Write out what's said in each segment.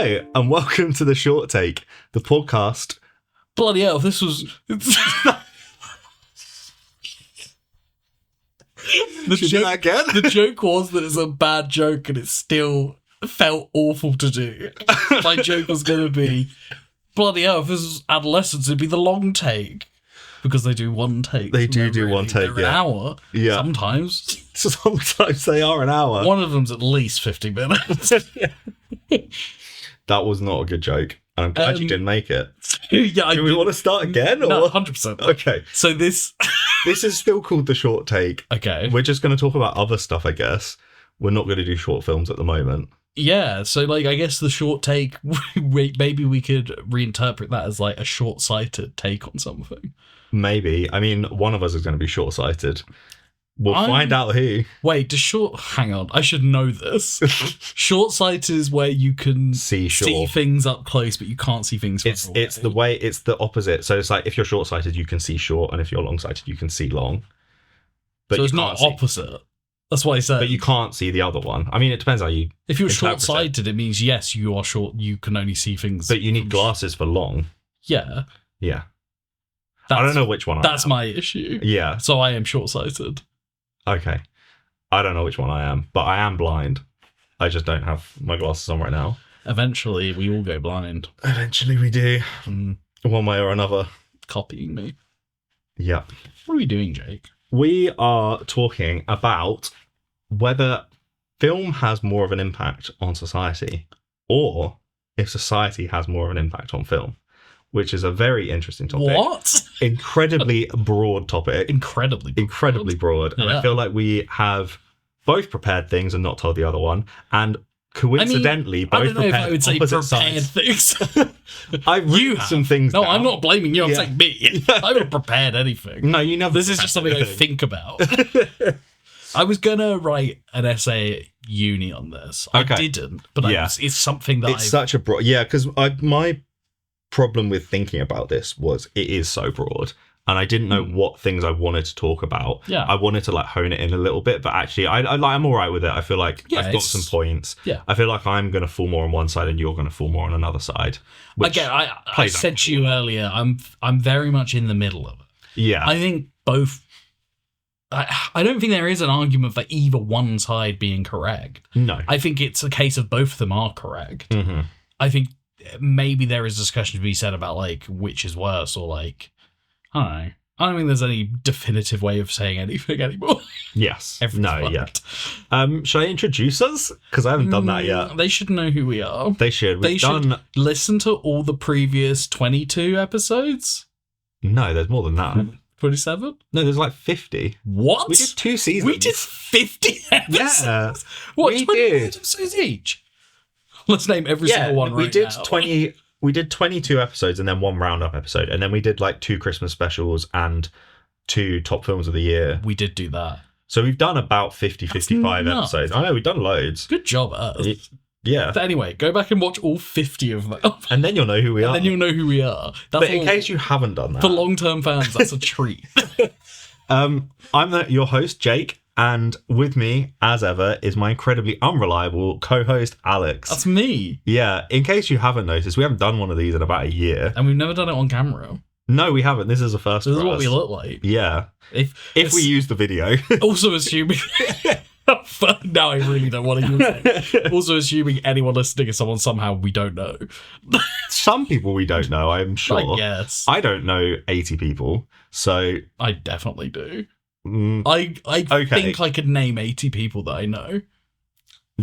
Hello, and welcome to The Short Take, the podcast. Bloody hell, this was... Should we do that again? The joke was that it's a bad joke and it still felt awful to do. My joke was going to be, bloody hell, if this was adolescence, it'd be the long take. Because they do one take. They do one take, They're an hour. Yeah. Sometimes. Sometimes they are an hour. One of them's at least 50 minutes. That was not a good joke. And I'm glad you didn't make it. Yeah, Do we want to start again? Or? No, 100%. Okay. So this... This is still called The Short Take. Okay. We're just going to talk about other stuff, I guess. We're not going to do short films at the moment. Yeah, so, like, I guess the short take, maybe we could reinterpret that as, like, a short-sighted take on something. Maybe. I mean, one of us is going to be short-sighted. We'll find out who. Wait, hang on, I should know this. Short-sighted is where you can see things up close, but you can't see things from away. It's the opposite. So it's like, if you're short-sighted, you can see short, and if you're long-sighted, you can see long. But so it's not opposite. That's what I said. But you can't see the other one. I mean, it depends how you... If you're short-sighted, it means, yes, you are short, you can only see things... But you need glasses for long. Yeah. Yeah. I don't know which one I am. That's my issue. Yeah. So I am short-sighted. Okay. I don't know which one I am, but I am blind. I just don't have my glasses on right now. Eventually, we all go blind. Eventually we do. One way or another. Copying me. Yep. What are we doing, Jake? We are talking about whether film has more of an impact on society, or if society has more of an impact on film, which is a very interesting topic. What? Incredibly broad topic. Incredibly broad. And I feel like we have both prepared things and not told the other one. And coincidentally, both prepared I would say opposite prepared sides. things. I've written some things No, down. I'm not blaming you. I'm saying me. I haven't prepared anything. No, you never. This is just something I think about. I was gonna write an essay at uni on this. Okay. I didn't, but it's something that it's such a broad. Yeah, because my problem with thinking about this was it is so broad, and I didn't know what things I wanted to talk about. Yeah, I wanted to like hone it in a little bit, but actually, I'm all right with it. I feel like I've got some points. Yeah, I feel like I'm going to fall more on one side, and you're going to fall more on another side. Again, I said to you earlier, I'm very much in the middle of it. Yeah, I think both. I don't think there is an argument for either one side being correct. No, I think it's a case of both of them are correct. Mm-hmm. I think maybe there is discussion to be said about like which is worse, or like I don't know. I don't think there's any definitive way of saying anything anymore. Yes. Yeah. Should I introduce us? Because I haven't done that yet. They should know who we are. They should. They should listen to all the previous 22 episodes. No, there's more than that. 27? No, there's like 50. What? We did 2 seasons. We did 50 episodes? Yeah. What, we 20 did. episodes each? Let's name every single one we right did now. 20. We did 22 episodes and then 1 roundup episode, and then we did like 2 Christmas specials and 2 top films of the year. We did do that. So we've done about 55 episodes. I know, we've done loads. Good job, us. Yeah. But anyway, go back and watch all 50 of them. And then you'll know who we are. And then you'll know who we are. But in case you haven't done that. For long-term fans, that's a treat. I'm your host, Jake. And with me, as ever, is my incredibly unreliable co-host, Alex. That's me. Yeah, in case you haven't noticed, we haven't done one of these in about a year. And we've never done it on camera. No, we haven't. This is the first This is for what us. we look like. Yeah. If we use the video. Also assuming... Now I really don't want to use it. Also assuming anyone listening is someone somehow we don't know. Some people we don't know, I'm sure. I guess. I don't know 80 people, so... I definitely do. I think I could name 80 people that I know.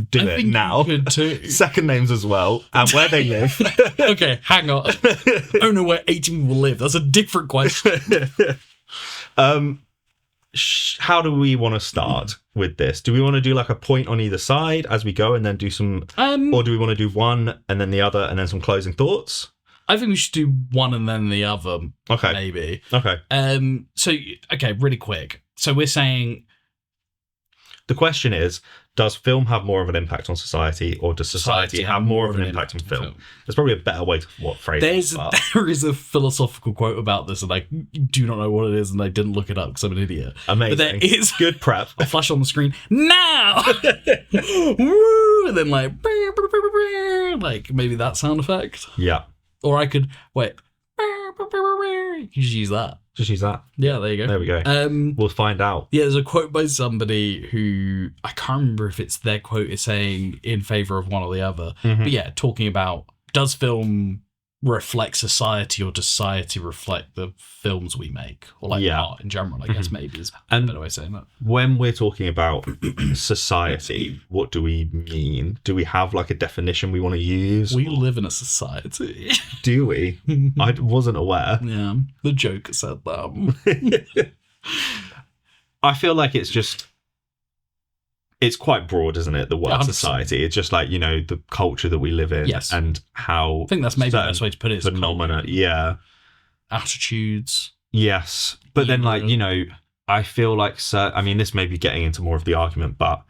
Do it now. You could too. Second names as well, and where they live. Okay, hang on. I don't know where 80 people live. That's a different question. How do we want to start with this? Do we want to do like a point on either side as we go and then do some... or do we want to do one and then the other and then some closing thoughts? I think we should do one and then the other. Okay. Maybe. Okay. So, okay, really quick. So we're saying... The question is, does film have more of an impact on society, or does society have more of an impact on film? There's probably a better way to phrase it. There is a philosophical quote about this, and I do not know what it is, and I didn't look it up because I'm an idiot. Amazing. But there is good prep. A flash on the screen now, woo, and then like like maybe that sound effect. Yeah. Or I could wait. You just use that. Just use that. Yeah, there you go. There we go. We'll find out. Yeah, there's a quote by somebody who I can't remember if it's their quote is saying in favor of one or the other. Mhm. But yeah, talking about does film reflect society or does society reflect the films we make? Or like Yeah. art in general, I guess maybe is a And- better way of saying that. When we're talking about society, what do we mean? Do we have like a definition we want to use? We live in a society. Do we? I wasn't aware. Yeah, the Joker said that. I feel like it's quite broad, isn't it? The word 100%. society. It's just like, the culture that we live in Yes. and how I think that's maybe the certain best way to put it. Is phenomena. culture, Yeah. attitudes. Yes. But then like, Yeah. I feel like, this may be getting into more of the argument, but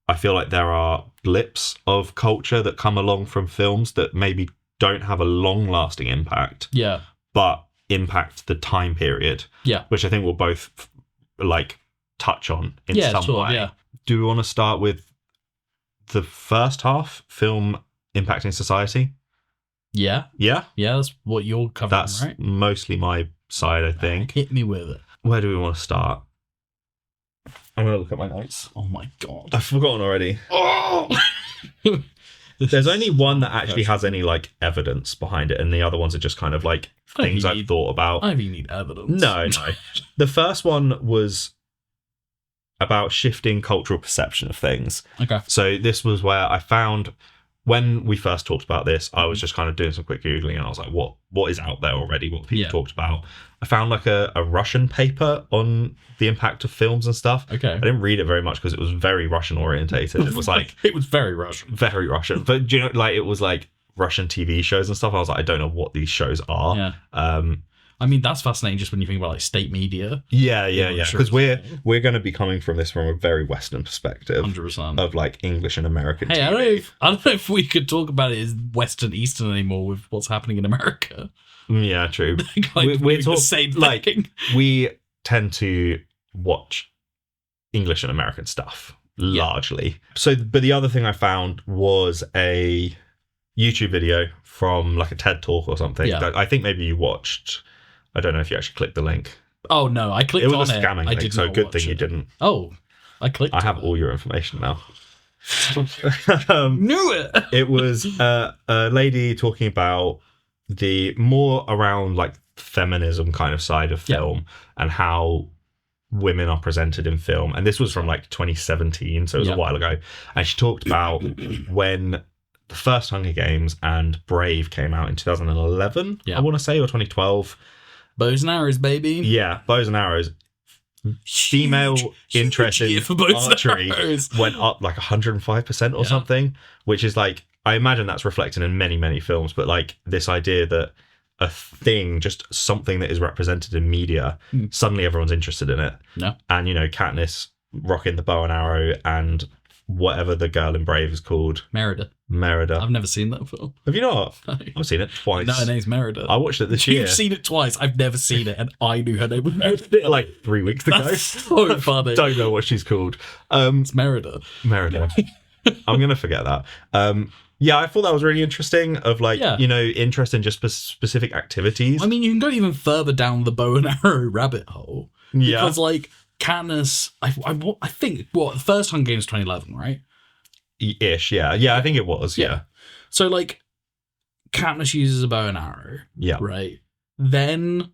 I feel like there are blips of culture that come along from films that maybe don't have a long lasting impact, Yeah, but impact the time period. Yeah. Which I think we'll both like touch on in yeah, some sure, way. yeah. Do we want to start with the first half, film impacting society? Yeah, Yeah, yeah, that's what you're covering, that's right? mostly my side, I think. Hit me with it. Where do we want to start? I'm going to look at my notes. Oh my god. I've forgotten already. Oh! There's only one that actually has any like evidence behind it, and the other ones are just kind of like I don't things think I've you- thought about. I even need evidence. No. The first one was about shifting cultural perception of things. Okay. So this was where I found, when we first talked about this, I was just kind of doing some quick Googling and I was like, what is out there already? What people Yeah. talked about? I found like a Russian paper on the impact of films and stuff. Okay. I didn't read it very much because it was very Russian orientated. It was like it was very Russian. very Russian. But like it was like Russian TV shows and stuff. I was like, I don't know what these shows are. Yeah. I mean, that's fascinating just when you think about like state media. Yeah. Russia Because as we're going to be coming from this from a very Western perspective 100%. of like English and American. Hey, TV. I don't know if we could talk about it as Western Eastern anymore with what's happening in America. Yeah, true. Like, we're the talk- same like- thing. We tend to watch English and American stuff largely. So, but the other thing I found was a YouTube video from like a TED talk or something. Yeah. That I think maybe you watched. I don't know if you actually clicked the link. Oh no, I clicked It on was a it. scamming I link, did so not good watch thing you it. didn't. Oh, I clicked. I have on all your information now. it. um, Knew it. it was a lady talking about the more around like feminism kind of side of Yeah. film and how women are presented in film. And this was from like 2017, so it was Yeah. a while ago. And she talked about when the first Hunger Games and Brave came out in 2011, Yeah. I want to say, or 2012. Bows and arrows, baby. Yeah, bows and arrows. Female interest year in for bows and archery arrows. went up like 105% or Yeah. something, which is like, I imagine that's reflected in many, many films, but like this idea that a thing, just something that is represented in media, suddenly everyone's interested in it. No. And, Katniss rocking the bow and arrow and whatever the girl in Brave is called, Merida. Merida. I've never seen that film. Have you not? No, I've seen it twice. her name's Merida. I watched it this year. You've seen it twice. I've never seen it, and I knew her name was Merida. like 3 weeks ago. That's so funny. Don't know what she's called. It's Merida. Merida. I'm gonna forget that. Yeah, I thought that was really interesting. Of like, Yeah. interest in just specific activities. I mean, you can go even further down the bow and arrow rabbit hole. Yeah. Because, like, Katniss, I think, the first Hunger Games 2011, right? Ish. Yeah. Yeah. I think it was. Yeah. So, like, Katniss uses a bow and arrow, Yeah. right? Then,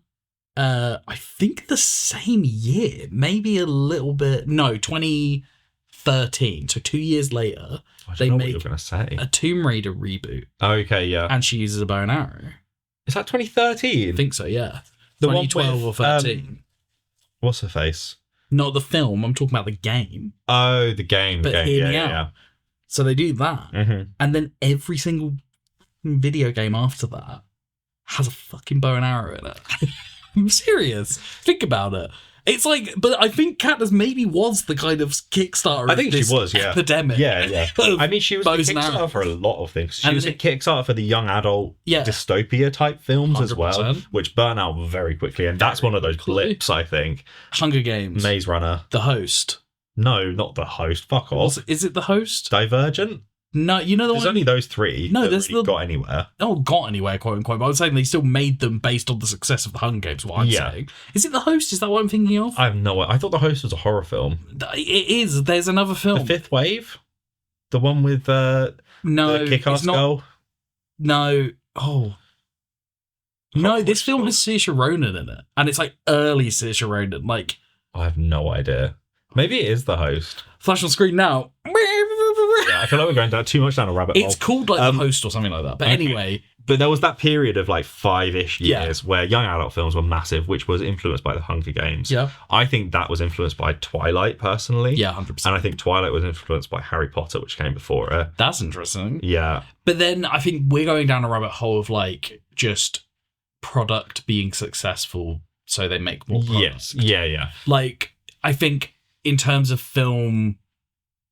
I think the same year, maybe a little bit, no, 2013, so 2 years later, I don't They know what make you're gonna say. a Tomb Raider reboot, Okay. Yeah. and she uses a bow and arrow. Is that 2013? I think so, yeah. The one 2012 or with, 13. What's her face? Not the film, I'm talking about the game. Oh, the game. The But game. hear Yeah. me Yeah. out. So they do that, Yeah. Mm-hmm. and then every single video game after that has a fucking bow and arrow in it. I'm serious. Think about it. It's like, but I think Katniss maybe was the kind of Kickstarter. I think of she this was, yeah. epidemic. Yeah. Yeah. of I mean, she was a bows and Kickstarter arrows. for a lot of things. She And was a it- Kickstarter for the young adult Yeah. dystopia type films as well, 100%. which burn out very quickly. And that's Very one of those quickly. blips, I think. Hunger Games. Maze Runner. The Host. No, not the host. Fuck off. Is it the Host? Divergent. No, you know the There's one. only those three No, that there's really the- got anywhere. Oh, got anywhere, quote unquote. But I was saying they still made them based on the success of the Hunger Games. What I'm Yeah. saying is it The Host? Is that what I'm thinking of? I have no idea. I thought The Host was a horror film. It is. There's another The film. Fifth Wave? The one with No, the kick-ass it's not. girl? No. Oh. No, this film has Saoirse Ronan in it, and it's like early Saoirse Ronan, like I have no idea. Maybe it is The Host. flash on screen now. Yeah, I feel like we're going down too much down a rabbit hole. It's called like The Host or something like that. But okay. anyway, But there was that period of like 5-ish Yeah. years where young adult films were massive, which was influenced by the Hunger Games. yeah, I think that was influenced by Twilight, personally. yeah, 100%. And I think Twilight was influenced by Harry Potter, which came before it. That's interesting. Yeah. But then I think we're going down a rabbit hole of like just product being successful, so they make more product. Yes. Yeah. Like I think in terms of film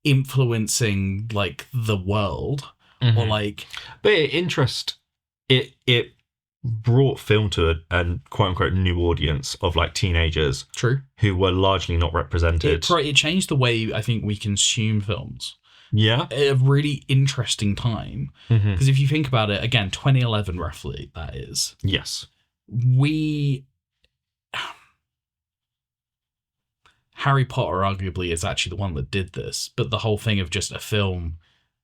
influencing like the world or like But it brought film to a quote unquote new audience of like teenagers true. who were largely not represented. It changed the way I think we consume films. Yeah. At a really interesting time. Mhm. Because if you think about it, again, 2011 roughly, that is, Yes. Harry Potter arguably is actually the one that did this, but the whole thing of just a film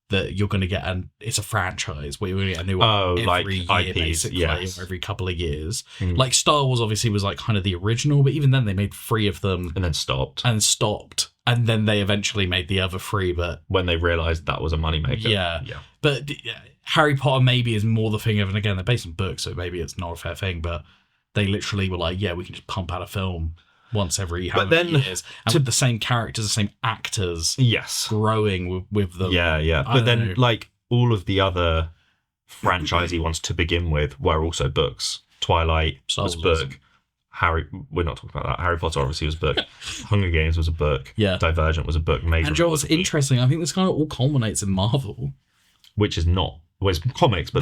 that you're going to get, and it's a franchise where you're going to get a new one every year, IPs, basically, yes. or every couple of years. Mm. Like Star Wars obviously was like kind of the original, but even then they made 3 of them And then stopped and stopped. And then they eventually made the other 3, but when they realised that was a moneymaker. Yeah. But Harry Potter maybe is more the thing of, and again, they're based on books, so maybe it's not a fair thing, but they literally were like, yeah, we can just pump out a film once every how many years. And with the same characters, the same actors Yes. growing with them. Yeah. I But then, don't know. like, all of the other franchisey ones to begin with were also books. Twilight Star was Wars book. We're not talking about that. Harry Potter obviously was a book. Hunger Games was a book. Yeah. Divergent was a book. Maze And Runner Joe, was what's a book, interesting, I think this kind of all culminates in Marvel. which is not. Well, it's comics, but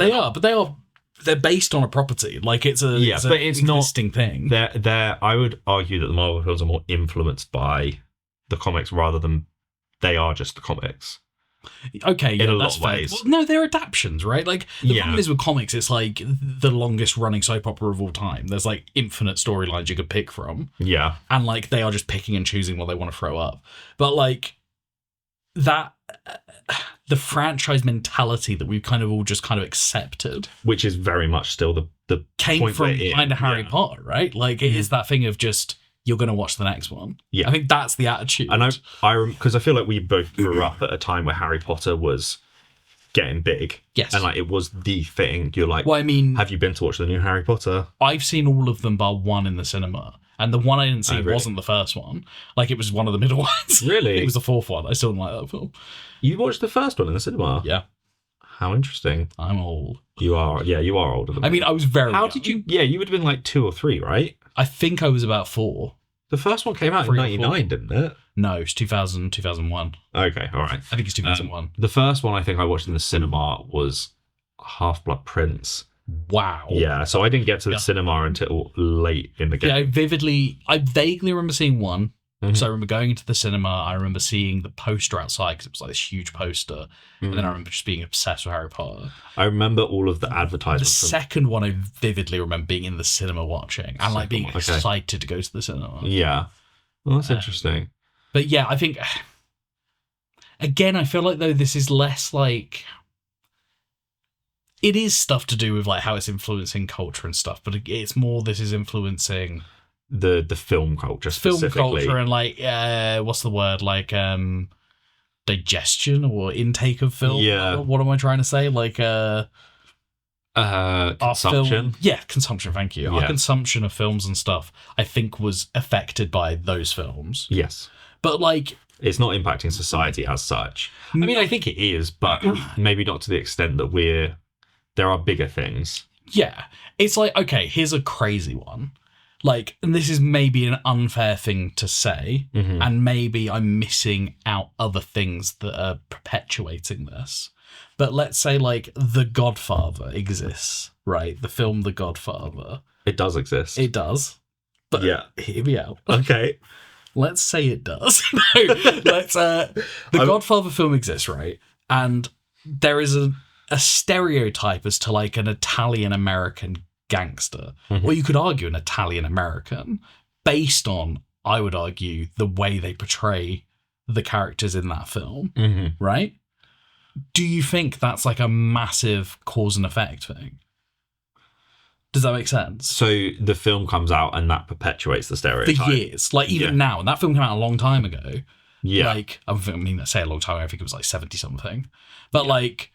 They're based on a property. Like it's a Yeah, it's but an it's not- existing thing. they're. I would argue that the Marvel films are more influenced by the comics rather than they are just the comics. Okay, yeah, in a lot that's of fair. ways. Well, no, they're adaptions, right? Like the Yeah. problem is with comics, it's like the longest running soap opera of all time. There's like infinite storylines you could pick from, Yeah. and like they are just picking and choosing what they want to throw up. But like that, the franchise mentality that we've kind of all just kind of accepted Which is very much still the came point from we're in, kind of Harry yeah. Potter, right? Like it is that thing of just you're going to watch the next one. Yeah. I think that's the attitude. And because I feel like we both grew up at a time where Harry Potter was getting big. Yes. And like it was the thing. You're like, Well, I mean, have you been to watch the new Harry Potter? I've seen all of them bar one in the cinema. And the one I didn't see Oh, really? wasn't the first one. Like, it was one of the middle ones. Really? It was the 4th one. I still didn't like that film. You watched the first one in the cinema? Yeah. How interesting. I'm old. You are older than I me. mean, I was very How young. did you? Yeah, you would have been like 2 or 3, right? I think I was about 4. The first one came out in 3 or 99, didn't it? No, it's 2000, 2001. Okay, all right. I think it's 2001. The first one I think I watched in the cinema was Half-Blood Prince. Wow. Yeah, so I didn't get to the Yeah. cinema until late in the game. Yeah, I vaguely remember seeing one. Mhm. So I remember going into the cinema. I remember seeing the poster outside because it was like this huge poster. And then I remember just being obsessed with Harry Potter. I remember all of the The advertisements. second one I vividly remember being in the cinema watching and like being Second one, okay. excited to go to the cinema. Yeah. Well, that's Um, interesting. But yeah, I think again, I feel like though this is less like it is stuff to do with like how it's influencing culture and stuff, but it's more this is influencing The film culture film specifically. culture and like what's the word, like digestion or intake of film. Yeah. What am I trying to say? Like our Consumption. film, yeah, consumption. Thank you. Our Yeah. consumption of films and stuff, I think, was affected by those films. Yes. But like, It's not impacting society as such. I mean, I think it is, but maybe not to the extent that there are bigger things. yeah, it's like, okay, here's a crazy one. Like, and this is maybe an unfair thing to say, Mhm. and maybe I'm missing out other things that are perpetuating this. But let's say, like, The Godfather exists, right? The film The Godfather. It does exist. It does. But Yeah. hear me out. Okay. Let's say it does. No, let's. The Godfather film exists, right? And there is a stereotype as to like an Italian American gangster, or you could argue an Italian American, based on, I would argue, the way they portray the characters in that film, right? Do you think that's like a massive cause and effect thing? Does that make sense? So the film comes out and that perpetuates the stereotype. For years. Like, even now, and that film came out a long time ago. Yeah. Like, I mean, I say a long time ago, I think it was like 70-something. But like,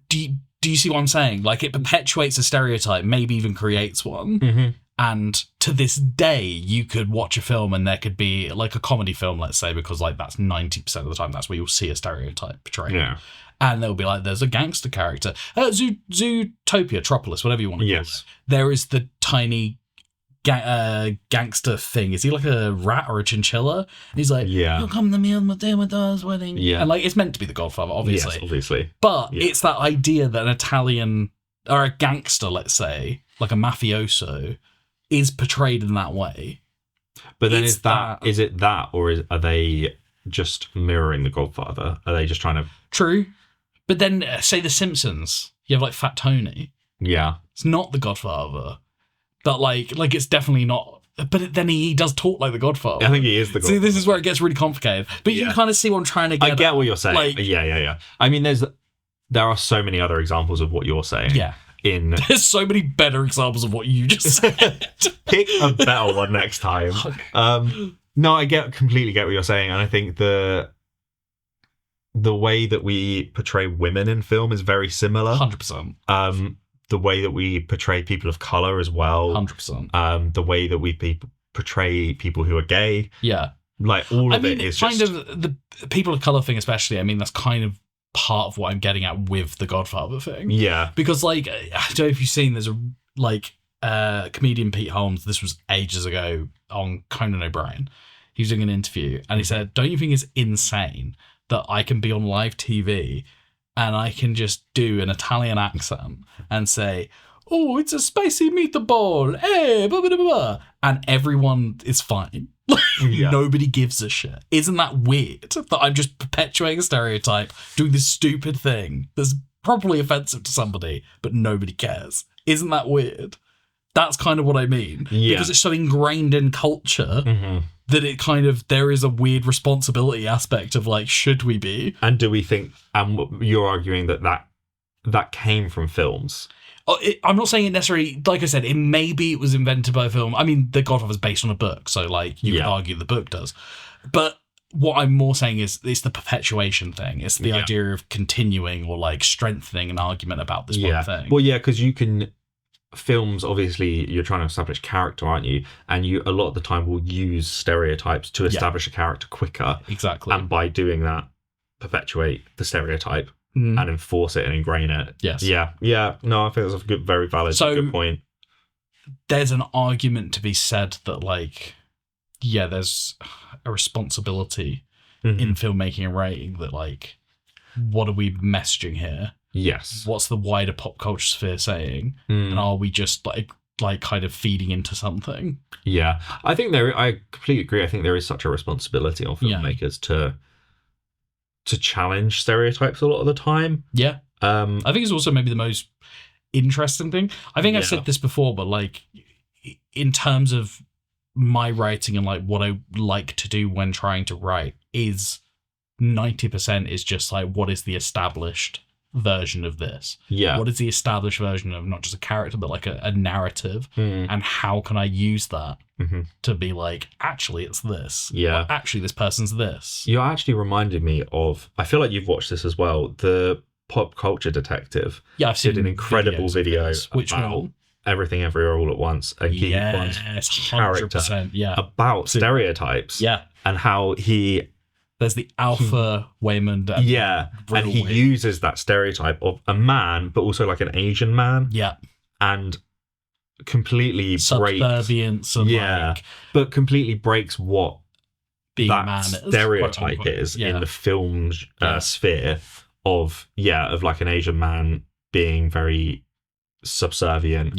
do you see what I'm saying? Like, it perpetuates a stereotype, maybe even creates one. And to this day, you could watch a film and there could be like a comedy film, let's say, because like that's 90% of the time, that's where you'll see a stereotype portrayed. Yeah. And they'll be like, there's a gangster character. Zootopia, Tropolis, whatever you want to call it. There is the tiny gangster thing. Is he like a rat or a chinchilla? And he's like, you'll come to me on my day with us wedding. Yeah. And like, it's meant to be the Godfather, obviously. Yes, obviously. But it's that idea that an Italian, or a gangster, let's say, like a mafioso, is portrayed in that way. But then is it that, or are they just mirroring the Godfather? Are they just trying to... True. But then, say The Simpsons, you have like Fat Tony. Yeah. It's not the Godfather. But like it's definitely not. But then he does talk like the Godfather. I think he is the Godfather. See, this is where it gets really complicated. But you can kind of see what I'm trying to get I get at. what you're saying. Like, yeah. I mean, there are so many other examples of what you're saying. Yeah. There's so many better examples of what you just said. Pick a better one next time. No, I completely get what you're saying, and I think the way that we portray women in film is very similar. 100%. The way that we portray people of color as well. 100%. The way that we portray people who are gay. Yeah. Like, all of it is kind of the people of color thing, especially. I mean, that's kind of part of what I'm getting at with the Godfather thing. Yeah. Because, like, I don't know if you've seen, there's a comedian, Pete Holmes, this was ages ago on Conan O'Brien. He was doing an interview and he said, don't you think it's insane that I can be on live TV and I can just do an Italian accent and say, oh, it's a spicy meatball, hey, blah, blah, blah, blah, and everyone is fine. Nobody gives a shit. Isn't that weird that I'm just perpetuating a stereotype, doing this stupid thing that's probably offensive to somebody, but nobody cares? Isn't that weird? That's kind of what I mean. Yeah. Because it's so ingrained in culture that it kind of, there is a weird responsibility aspect of like, should we be? And do we think, and you're arguing that came from films? I'm not saying it necessarily, like I said, maybe it was invented by a film. I mean, The Godfather is based on a book, so like you could argue the book does. But what I'm more saying is it's the perpetuation thing. It's the idea of continuing or like strengthening an argument about this one thing. Well, yeah, because films, obviously, you're trying to establish character, aren't you? And you, a lot of the time, will use stereotypes to establish a character quicker. Exactly. And by doing that, perpetuate the stereotype and enforce it and ingrain it. Yes. Yeah. No, I think that's a very valid, good point. There's an argument to be said that, like, there's a responsibility in filmmaking and writing that, like, what are we messaging here? Yes. What's the wider pop culture sphere saying? And are we just like kind of feeding into something? Yeah. I completely agree. I think there is such a responsibility on filmmakers to challenge stereotypes a lot of the time. Yeah. I think it's also maybe the most interesting thing. I think I've said this before, but like in terms of my writing and like what I like to do when trying to write is 90% is just like, what is the established version of this? What is the established version of not just a character but like a narrative, and how can I use that to be like, actually it's this, or, actually this person's this. You actually reminded me of, I feel like you've watched this as well, the Pop Culture Detective. I've seen an incredible video which about one? Everything Everywhere All at Once, and Ke Quan's character about stereotypes and how there's the alpha Waymond. And he uses that stereotype of a man, but also like an Asian man. And completely subservience and but completely breaks what being that man stereotype is in the film sphere of like an Asian man being very subservient.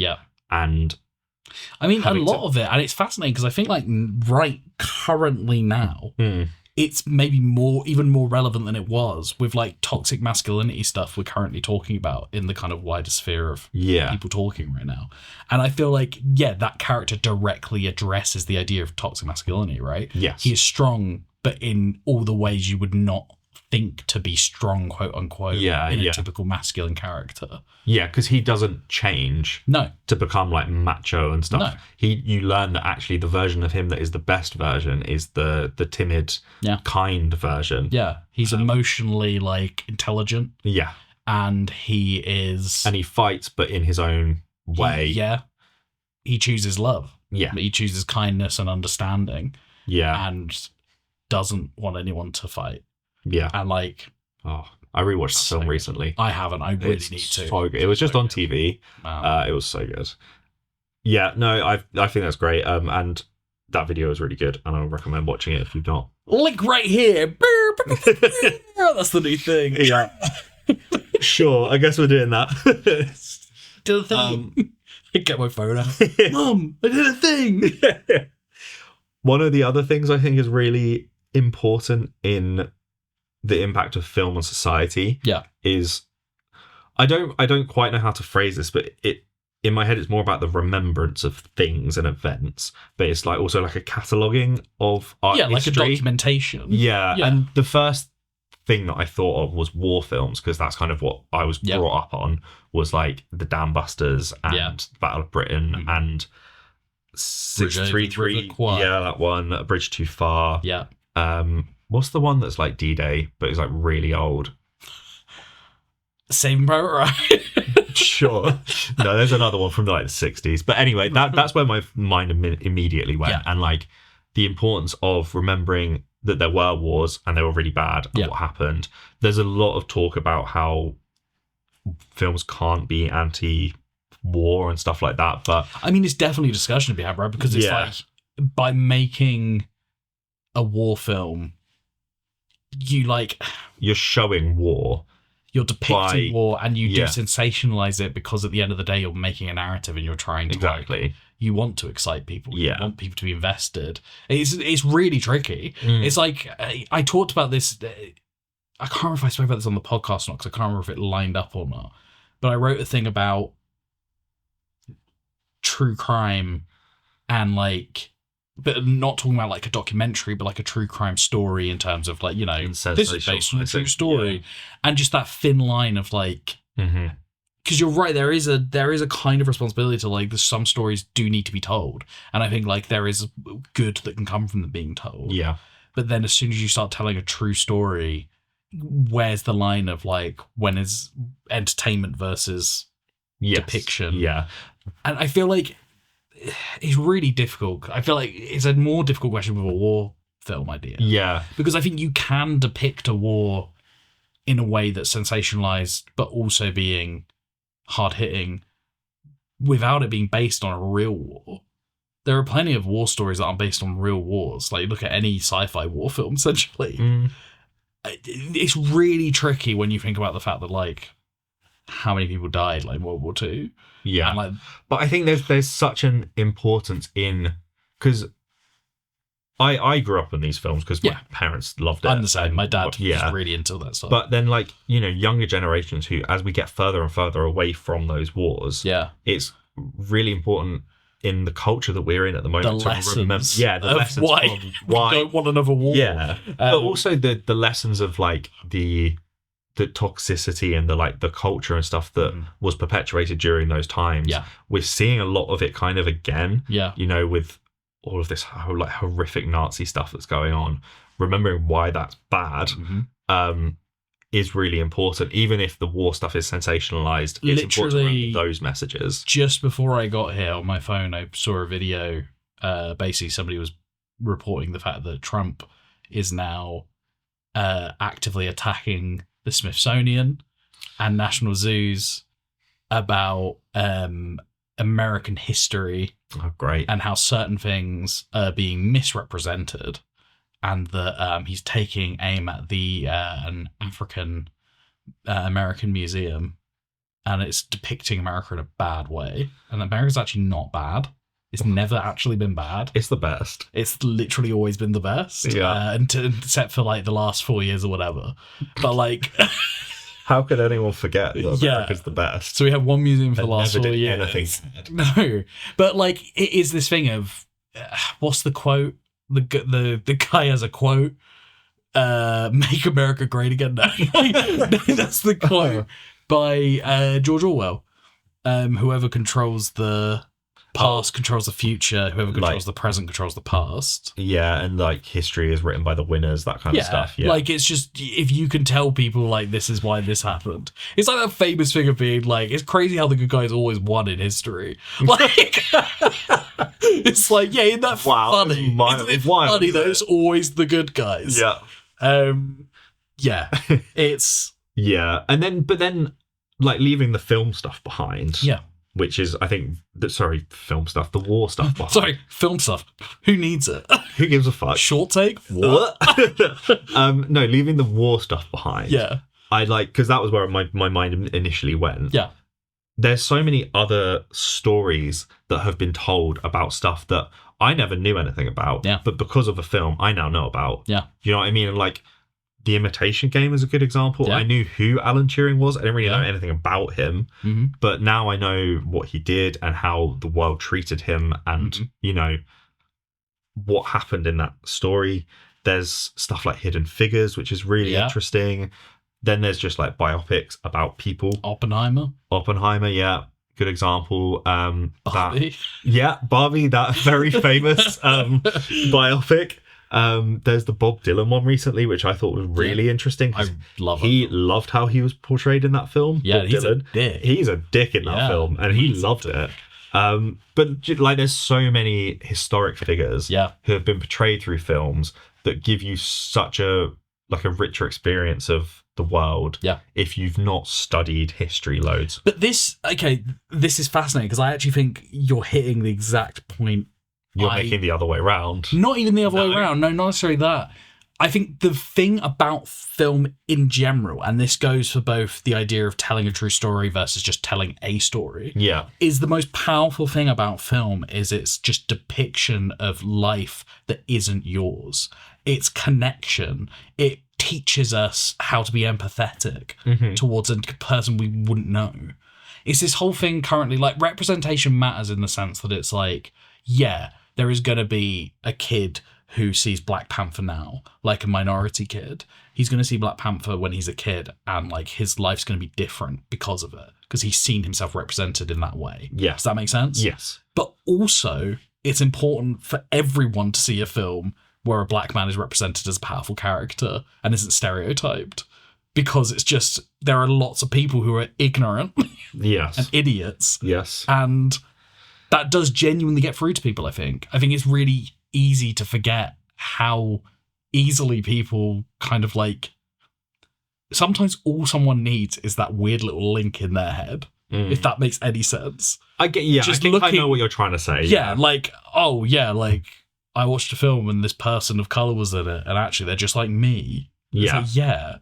And I mean, a lot of it, and it's fascinating because I think like right currently now, it's maybe even more relevant than it was with like toxic masculinity stuff we're currently talking about in the kind of wider sphere of Yeah. people talking right now. And I feel like, yeah, that character directly addresses the idea of toxic masculinity, right? Yes. He is strong, but in all the ways you would not think to be strong, quote unquote, in a typical masculine character. Yeah, because he doesn't change No. to become like macho and stuff. No. You learn that actually the version of him that is the best version is the timid, kind version. Yeah. He's emotionally like intelligent. Yeah. And he is, and he fights, but in his own way. He chooses love. Yeah. He chooses kindness and understanding. Yeah. And doesn't want anyone to fight. Yeah. And like, I rewatched the film recently. I haven't. I really It's need to. So good. It was just on TV. Wow. It was so good. Yeah, no, I think that's great. And that video is really good, and I would recommend watching it if you've not. Link right here. That's the new thing. Yeah. Sure, I guess we're doing that. Do the thing. Get my phone out. Mum, I did a thing. One of the other things I think is really important in the impact of film on society is I don't quite know how to phrase this, but it in my head it's more about the remembrance of things and events, but it's like also like a cataloguing of art history. Like a documentation. Yeah, and the first thing that I thought of was war films, because that's kind of what I was brought up on, was like the Dam Busters and Battle of Britain and 633. Yeah, that one. A Bridge Too Far. Yeah. What's the one that's like D-Day, but it's like really old? Saving Private Ryan. Sure. No, there's another one from like the 60s. But anyway, that's where my mind immediately went. Yeah. And like the importance of remembering that there were wars and they were really bad and what happened. There's a lot of talk about how films can't be anti-war and stuff like that. But I mean, it's definitely a discussion to be had, right? Because it's like, by making a war film, you're showing war. You're depicting war, and you do sensationalize it, because at the end of the day, you're making a narrative and you're trying to you want to excite people. You want people to be invested. It's really tricky. It's like I talked about this. I can't remember if I spoke about this on the podcast or not, because I can't remember if it lined up or not. But I wrote a thing about true crime and but not talking about like a documentary, but like a true crime story in terms of like, this is based on a true story, and just that thin line of like, because you're right, there is a kind of responsibility to like, some stories do need to be told, and I think like there is good that can come from them being told. Yeah. But then as soon as you start telling a true story, where's the line of like, when is entertainment versus depiction? Yeah. And I feel like it's really difficult. I feel like it's a more difficult question with a war film idea. Yeah. Because I think you can depict a war in a way that's sensationalized, but also being hard-hitting without it being based on a real war. There are plenty of war stories that aren't based on real wars. Like, look at any sci-fi war film, essentially. It's really tricky when you think about the fact that, like, how many people died, like, in World War II. Yeah. And, but I think there's such an importance in... Because I grew up in these films because my parents loved it. I'm the same. My dad was really into that stuff. But then, like, younger generations who, as we get further and further away from those wars, it's really important in the culture that we're in at the moment the lessons lessons why from why we don't want another war. Yeah. But also the lessons of like the toxicity and the culture and stuff that was perpetuated during those times. Yeah. We're seeing a lot of it kind of again. Yeah. With all of this like horrific Nazi stuff that's going on. Remembering why that's bad is really important. Even if the war stuff is sensationalized, it's important to remember those messages. Just before I got here on my phone, I saw a video. Basically, somebody was reporting the fact that Trump is now actively attacking the Smithsonian and national zoos about American history. Oh, great. And how certain things are being misrepresented, and that he's taking aim at an African American museum, and it's depicting America in a bad way, and America's actually not bad. It's never actually been bad. It's the best. It's literally always been the best. Yeah. Except for like the last 4 years or whatever. But like, How could anyone forget that Yeah. America's the best? so we have one museum for That the last never 4 did years. anything bad. No, but like it is this thing of what's the quote? The guy has a quote. Make America great again. No, that's the quote by George Orwell. Whoever controls the past controls the future. Whoever controls the present controls the past. Yeah, and like history is written by the winners, that kind of stuff. Yeah. Like it's just if you can tell people like this is why this happened. It's like that famous thing of being like, it's crazy how the good guys always won in history. Like it's like, yeah, isn't that Wow, funny? it's wild. Isn't it It's wild, funny that isn't it's always the good guys? yeah. Yeah. It's Yeah. But then like leaving the film stuff behind. yeah. Which is, I think, film stuff, the war stuff behind. Sorry, film stuff. Who needs it? Who gives a fuck? Short take? What? No, leaving the war stuff behind. Yeah. I like, because that was where my mind initially went. Yeah. There's so many other stories that have been told about stuff that I never knew anything about. Yeah. But because of a film, I now know about. Yeah. You know what I mean? And like, The Imitation Game is a good example. Yeah. I knew who Alan Turing was. I didn't really Yeah. know anything about him. Mm-hmm. But now I know what he did and how the world treated him and, Mhm. you know, what happened in that story. There's stuff like Hidden Figures, which is really Yeah. interesting. Then there's just like biopics about people. Oppenheimer. Oppenheimer, yeah, good example. Barbie. That very famous biopic. There's the Bob Dylan one recently, which I thought was really interesting. 'Cause I love he it. loved how he was portrayed in that film. Yeah, Bob he's Dylan. a dick. He's a dick in that Yeah, film, and he he's a loved it. But like, there's so many historic figures Yeah. who have been portrayed through films that give you such a richer experience of the world. Yeah. If you've not studied history loads. But this is fascinating because I actually think you're hitting the exact point. You're making the other way around. Not even the other way No. around. No, not necessarily that. I think the thing about film in general, and this goes for both the idea of telling a true story versus just telling a story, Yeah. is the most powerful thing about film is its just depiction of life that isn't yours. It's connection. It teaches us how to be empathetic Mhm. towards a person we wouldn't know. It's this whole thing currently, like representation matters in the sense that it's like, yeah, there is going to be a kid who sees Black Panther now, like a minority kid. He's going to see Black Panther when he's a kid, and like his life's going to be different because of it, because he's seen himself represented in that way. Yes. Does that make sense? Yes. But also, it's important for everyone to see a film where a black man is represented as a powerful character and isn't stereotyped. Because it's just, there are lots of people who are ignorant Yes. and idiots. Yes. And that does genuinely get through to people, I think. I think it's really easy to forget how easily people kind of like... Sometimes all someone needs is that weird little link in their head, if that makes any sense. I get. Yeah. Just I think I looking- know what you're trying to say. Yeah, like, oh, yeah, like, I watched a film and this person of colour was in it, and actually they're just like me. It's Yeah. like, yeah.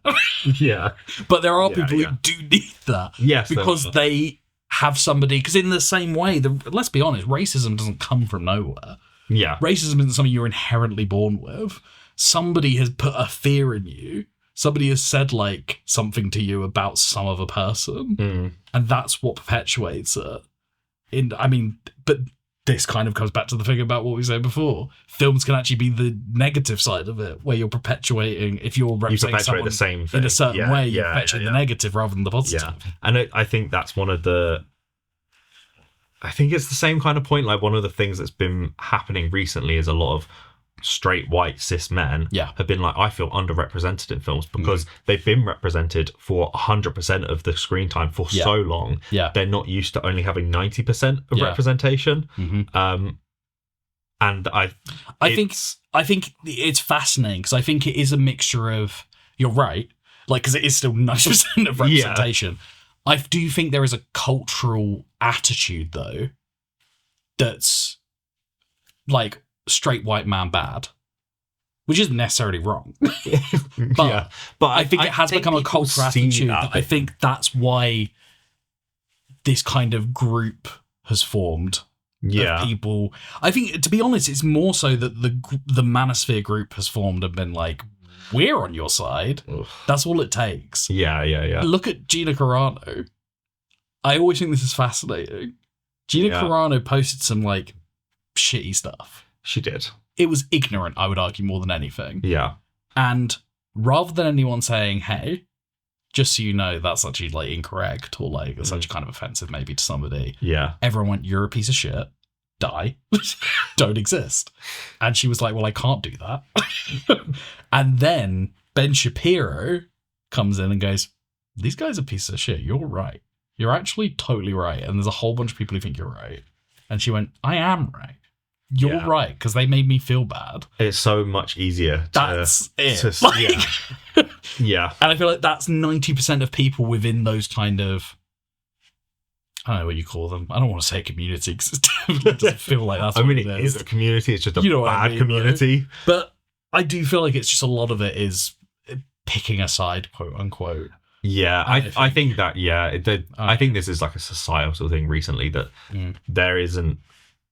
Yeah. But there are Yeah, people yeah. who do need that. Yes. Because they have somebody, because in the same way, let's be honest, racism doesn't come from nowhere. Yeah. Racism isn't something you're inherently born with. Somebody has put a fear in you. Somebody has said like something to you about some other person, Mm. and that's what perpetuates it. But this kind of comes back to the thing about what we said before. Films can actually be the negative side of it, where you're perpetuating, if you're You representing perpetuate someone the same thing in a certain Yeah, way, you yeah, perpetuate yeah, the negative rather than the positive. Yeah, and I think that's one of the. I think it's the same kind of point. Like, one of the things that's been happening recently is a lot of straight white cis men Yeah. have been like, I feel underrepresented in films because they've been represented for 100% of the screen time for Yeah. so long. Yeah. They're not used to only having 90% of Yeah. representation. Mm-hmm. And I think it's fascinating because I think it is a mixture of, you're right, like, because it is still 90% of Yeah. representation. I do think there is a cultural attitude though that's like straight white man bad, which isn't necessarily wrong. yeah, but I think it has think become a people cultural see attitude. that. I think that's why this kind of group has formed Yeah. of people. I think, to be honest, it's more so that the Manosphere group has formed and been like, we're on your side. Ugh. That's all it takes. Yeah. Look at Gina Carano. I always think this is fascinating. Gina Carano posted some like shitty stuff. She did. It was ignorant, I would argue, more than anything. Yeah. And rather than anyone saying, hey, just so you know, that's actually like incorrect or like it's actually kind of offensive maybe to somebody. Yeah. Everyone went, you're a piece of shit. Die. Don't exist. And she was like, well, I can't do that. And then Ben Shapiro comes in and goes, these guys are pieces of shit. You're right. You're actually totally right. And there's a whole bunch of people who think you're right. And she went, I am right. You're right, because they made me feel bad. It's so much easier to... That's it. Yeah. And I feel like that's 90% of people within those kind of... I don't know what you call them. I don't want to say community, because it definitely doesn't feel like that's what it is a community. It's just a bad Right? community. But I do feel like it's just a lot of it is picking a side, quote unquote. Yeah, I think that, I think this is like a societal thing recently that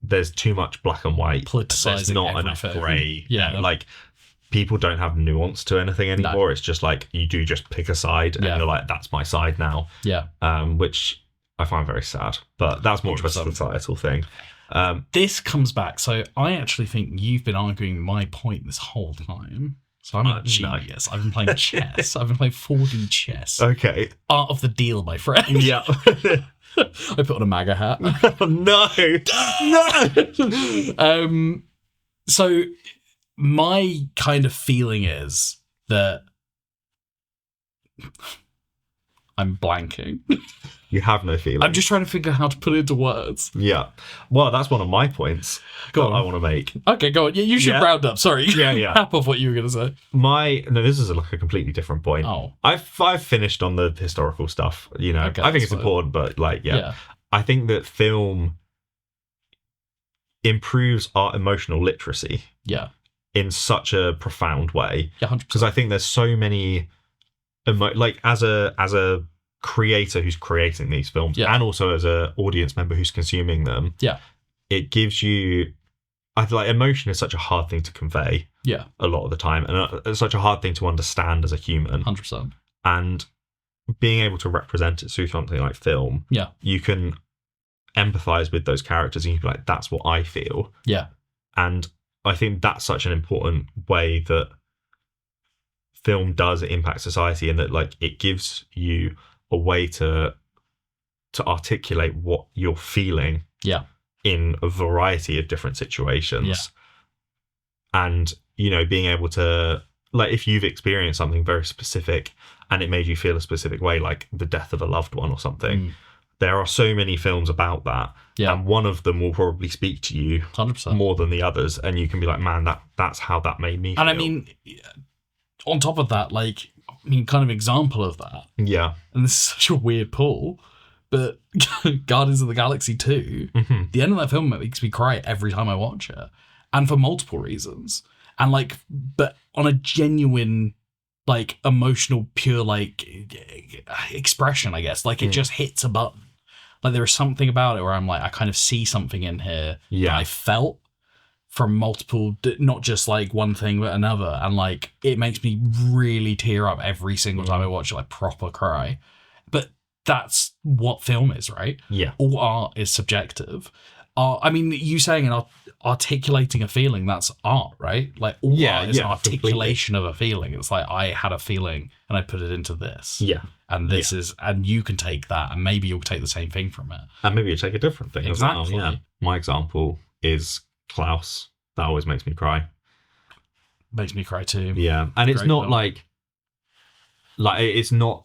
there's too much black and white. Politicizing There's not everything. enough grey. Yeah. Like, people don't have nuance to anything anymore. No. It's just like, you do just pick a side and you're like, that's my side now. Yeah. Which I find very sad. But that's more of a societal thing. This comes back. So I actually think you've been arguing my point this whole time. So I'm a genius. I've been playing chess. I've been playing 4D chess. Okay. Art of the deal, my friend. Yeah. I put on a MAGA hat. No. So my kind of feeling is that I'm blanking. You have no feeling. I'm just trying to figure out how to put it into words. Yeah. Well, that's one of my points I want to make. Okay, go on. Yeah, you should round up. Sorry. Yeah. Cap off what you were going to say. This is like a completely different point. Oh. I've finished on the historical stuff. You know, okay, I think it's important, but like, yeah. I think that film improves our emotional literacy. Yeah. In such a profound way. Yeah, 100%. Because I think there's so many, like as a creator who's creating these films and also as a audience member who's consuming them, it gives you, I feel like emotion is such a hard thing to convey a lot of the time, and it's such a hard thing to understand as a human. 100%. And being able to represent it through something like film, you can empathize with those characters and you can be like, that's what I feel. And I think that's such an important way that film does impact society, and that like it gives you a way to articulate what you're feeling in a variety of different situations. And, you know, being able to, like, if you've experienced something very specific and it made you feel a specific way, like the death of a loved one or something, there are so many films about that. And one of them will probably speak to you 100% more than the others. And you can be like, man, that's how that made me feel. And I mean, on top of that, like, kind of example of that. Yeah. And this is such a weird pull, but Guardians of the Galaxy 2, the end of that film makes me cry every time I watch it. And for multiple reasons. And like, but on a genuine, like, emotional, pure, like, expression, I guess. Like, it just hits a button. Like, there is something about it where I'm like, I kind of see something in here that I felt from multiple, not just like one thing but another, and like it makes me really tear up every single time I watch it, like proper cry. But that's what film is, right? All art is subjective. I mean, you saying and articulating a feeling, that's art, right? Like all art is an articulation of a feeling. It's like, I had a feeling and I put it into this. And this is, and you can take that and maybe you'll take the same thing from it. And maybe you take a different thing as well. Yeah. My example is Klaus. That always makes me cry. Makes me cry too. Yeah. And it's not like it's not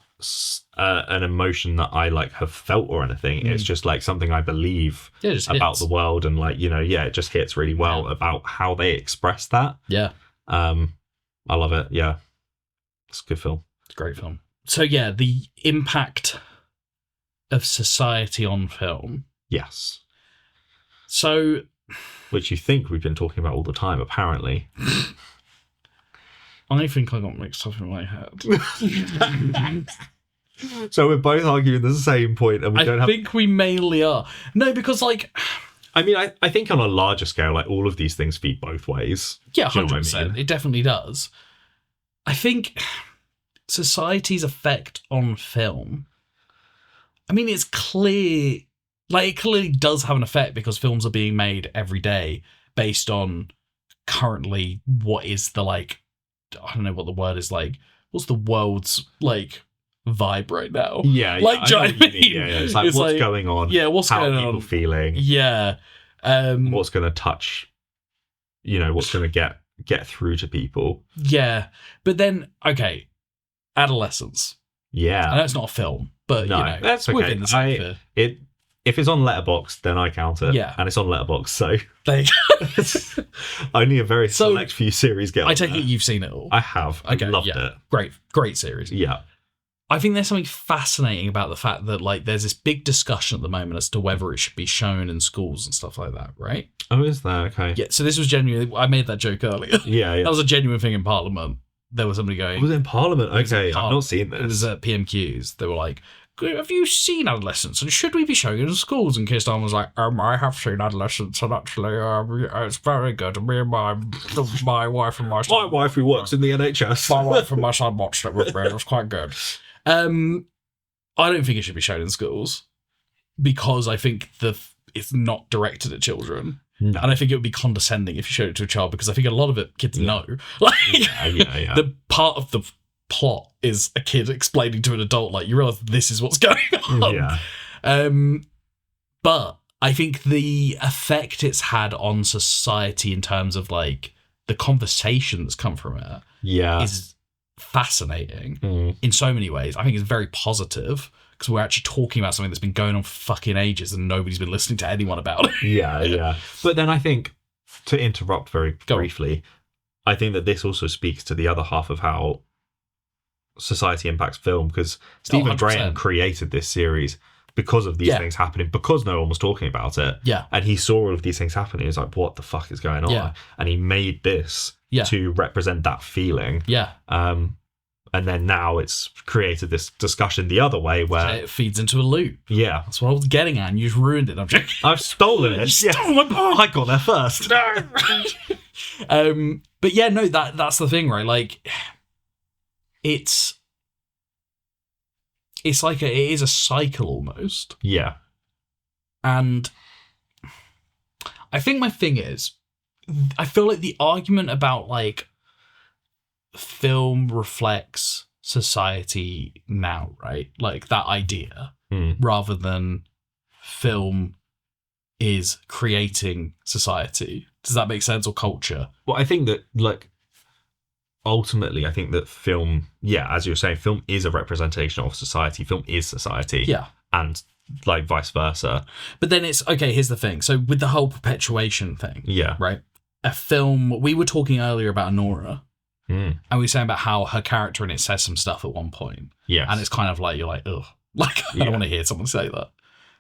an emotion that I like have felt or anything. It's just like something I believe about the world, and like, you know, it just hits really well about how they express that. I love it. Yeah. It's a good film. It's a great film. So yeah, the impact of society on film. Yes. So, which you think we've been talking about all the time, apparently. I think I got mixed up in my head. So we're both arguing the same point, and we don't have... I think we mainly are. No, because like, I mean, I think on a larger scale, like all of these things feed both ways. Yeah, Do you know what I 100%. mean? It definitely does. I think society's effect on film, I mean, it's clear, like, it clearly does have an effect because films are being made every day based on currently what is the, like, I don't know what the word is, like, what's the world's, like, vibe right now? Yeah, Like, do you know what I mean? Yeah. It's like, It's what's like, going on? Yeah, what's How going are people on? feeling? Yeah. What's going to touch, what's going to get through to people? Yeah. But then, okay, adolescence. I Yeah. know it's not a film, but, No, that's okay. within the sphere. If it's on Letterboxd, then I count it. Yeah. And it's on Letterboxd, so They, only a very So, select few series get on I take there. it you've seen it all. I have. I Okay, loved yeah. it. Great series. Yeah. I think there's something fascinating about the fact that, like, there's this big discussion at the moment as to whether it should be shown in schools and stuff like that, right? Oh, is there? Okay. Yeah, so this was genuinely, I made that joke earlier. Yeah. That was a genuine thing in Parliament. There was somebody going, Was it in Parliament? was in Okay, I've not Parliament. seen it was this. at PMQs. They were like, have you seen Adolescence? And should we be showing it in schools? And Keir Starmer was like, I have seen Adolescence, and actually, it's very good. Me and my wife and my son. My wife who works in the NHS. My wife and my son watched it with me. It was quite good. I don't think it should be shown in schools because I think it's not directed at children. No. And I think it would be condescending if you showed it to a child because I think a lot of it kids know. Like, Yeah. the part of the plot is a kid explaining to an adult, like, you realise this is what's going on. Yeah. But I think the effect it's had on society in terms of, like, the conversation that's come from it Yeah. is fascinating Mm. in so many ways. I think it's very positive because we're actually talking about something that's been going on for fucking ages and nobody's been listening to anyone about it. Yeah. But then I think, to interrupt very Go on. briefly, I think that this also speaks to the other half of how society impacts film, because Stephen 100%. Graham created this series because of these Yeah. things happening, because no one was talking about it. Yeah. And he saw all of these things happening. He was like, what the fuck is going on? Yeah. And he made this Yeah. to represent that feeling. Yeah. And then now it's created this discussion the other way where, It feeds into a loop. yeah, That's what I was getting at, and you just ruined it. I'm joking. I've stolen it. You stole my point. I got there first. But yeah, no, that's the thing, right? Like, it's like it is a cycle almost. Yeah. And I think my thing is, I feel like the argument about, like, film reflects society now, right? Like, that idea, rather than film is creating society. Does that make sense? Or culture? Well, I think that, like, ultimately, I think that film, yeah, as you're saying, film is a representation of society. Film is society. Yeah. And, like, vice versa. But then it's, okay, here's the thing. So with the whole perpetuation thing, Yeah. right? A film, we were talking earlier about Nora, and we were saying about how her character in it says some stuff at one point. Yes. And it's kind of like, you're like, ugh. Like, I Yeah. don't want to hear someone say that.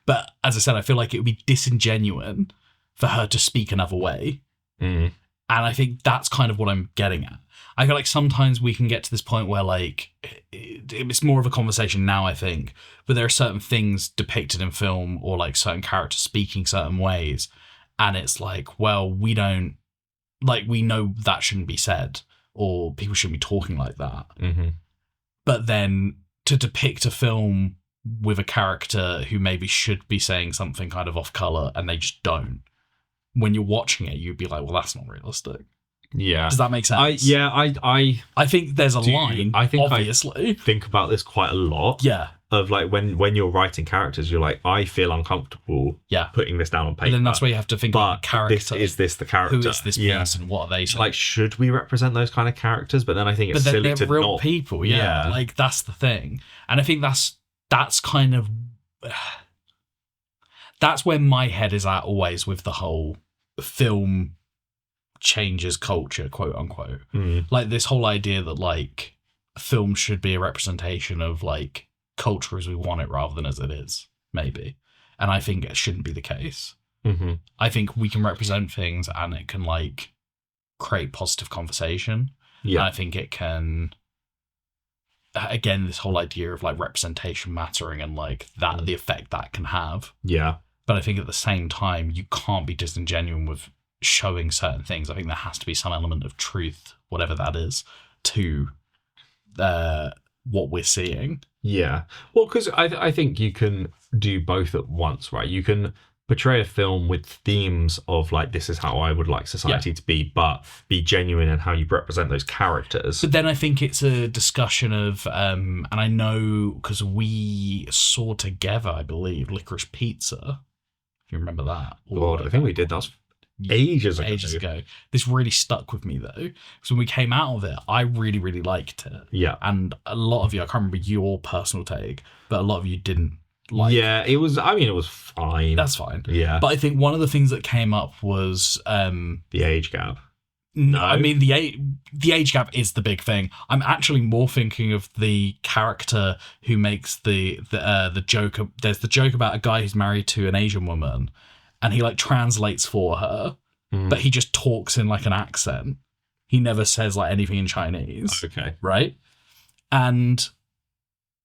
But as I said, I feel like it would be disingenuous for her to speak another way. Mm. And I think that's kind of what I'm getting at. I feel like sometimes we can get to this point where, like, it's more of a conversation now, I think, but there are certain things depicted in film or, like, certain characters speaking certain ways. And it's like, well, we don't, like, we know that shouldn't be said or people shouldn't be talking like that. Mm-hmm. But then to depict a film with a character who maybe should be saying something kind of off color and they just don't, when you're watching it, you'd be like, well, that's not realistic. Yeah. Does that make sense? I I think there's a line, I think obviously. think about this quite a lot. Yeah. Of, like, when you're writing characters, you're like, I feel uncomfortable Yeah. putting this down on paper. And then that's where you have to think but about the character. is this the character? Who is this person? What are they saying? Like, should we represent those kind of characters? But then I think it's but then silly they're to real not. people, yeah. Like, that's the thing. And I think that's kind of... That's where my head is at always with the whole film changes culture, quote unquote. Like, this whole idea that, like, film should be a representation of, like, culture as we want it rather than as it is, maybe. And I think it shouldn't be the case. Mm-hmm. I think we can represent things and it can, like, create positive conversation. Yeah. And I think it can, again, this whole idea of, like, representation mattering and, like, that the effect that can have. Yeah. But I think at the same time, you can't be disingenuous with showing certain things. I think there has to be some element of truth, whatever that is, to what we're seeing. Yeah. Well, because I think you can do both at once, right? You can portray a film with themes of like, this is how I would like society to be, but be genuine in how you represent those characters. But then I think it's a discussion of, and I know because we saw together, I believe, Licorice Pizza. If you remember that. God, I think we did. That was ages ago. This really stuck with me though, because when we came out of it, I really, really liked it. Yeah. And a lot of you, I can't remember your personal take, but a lot of you didn't like. Yeah, it was. I mean, it was fine. That's fine. Yeah. But I think one of the things that came up was the age gap. No, I mean the age gap is the big thing. I'm actually more thinking of the character who makes the joke. There's the joke about a guy who's married to an Asian woman, and he like translates for her, but he just talks in like an accent. He never says like anything in Chinese. Okay. Right? And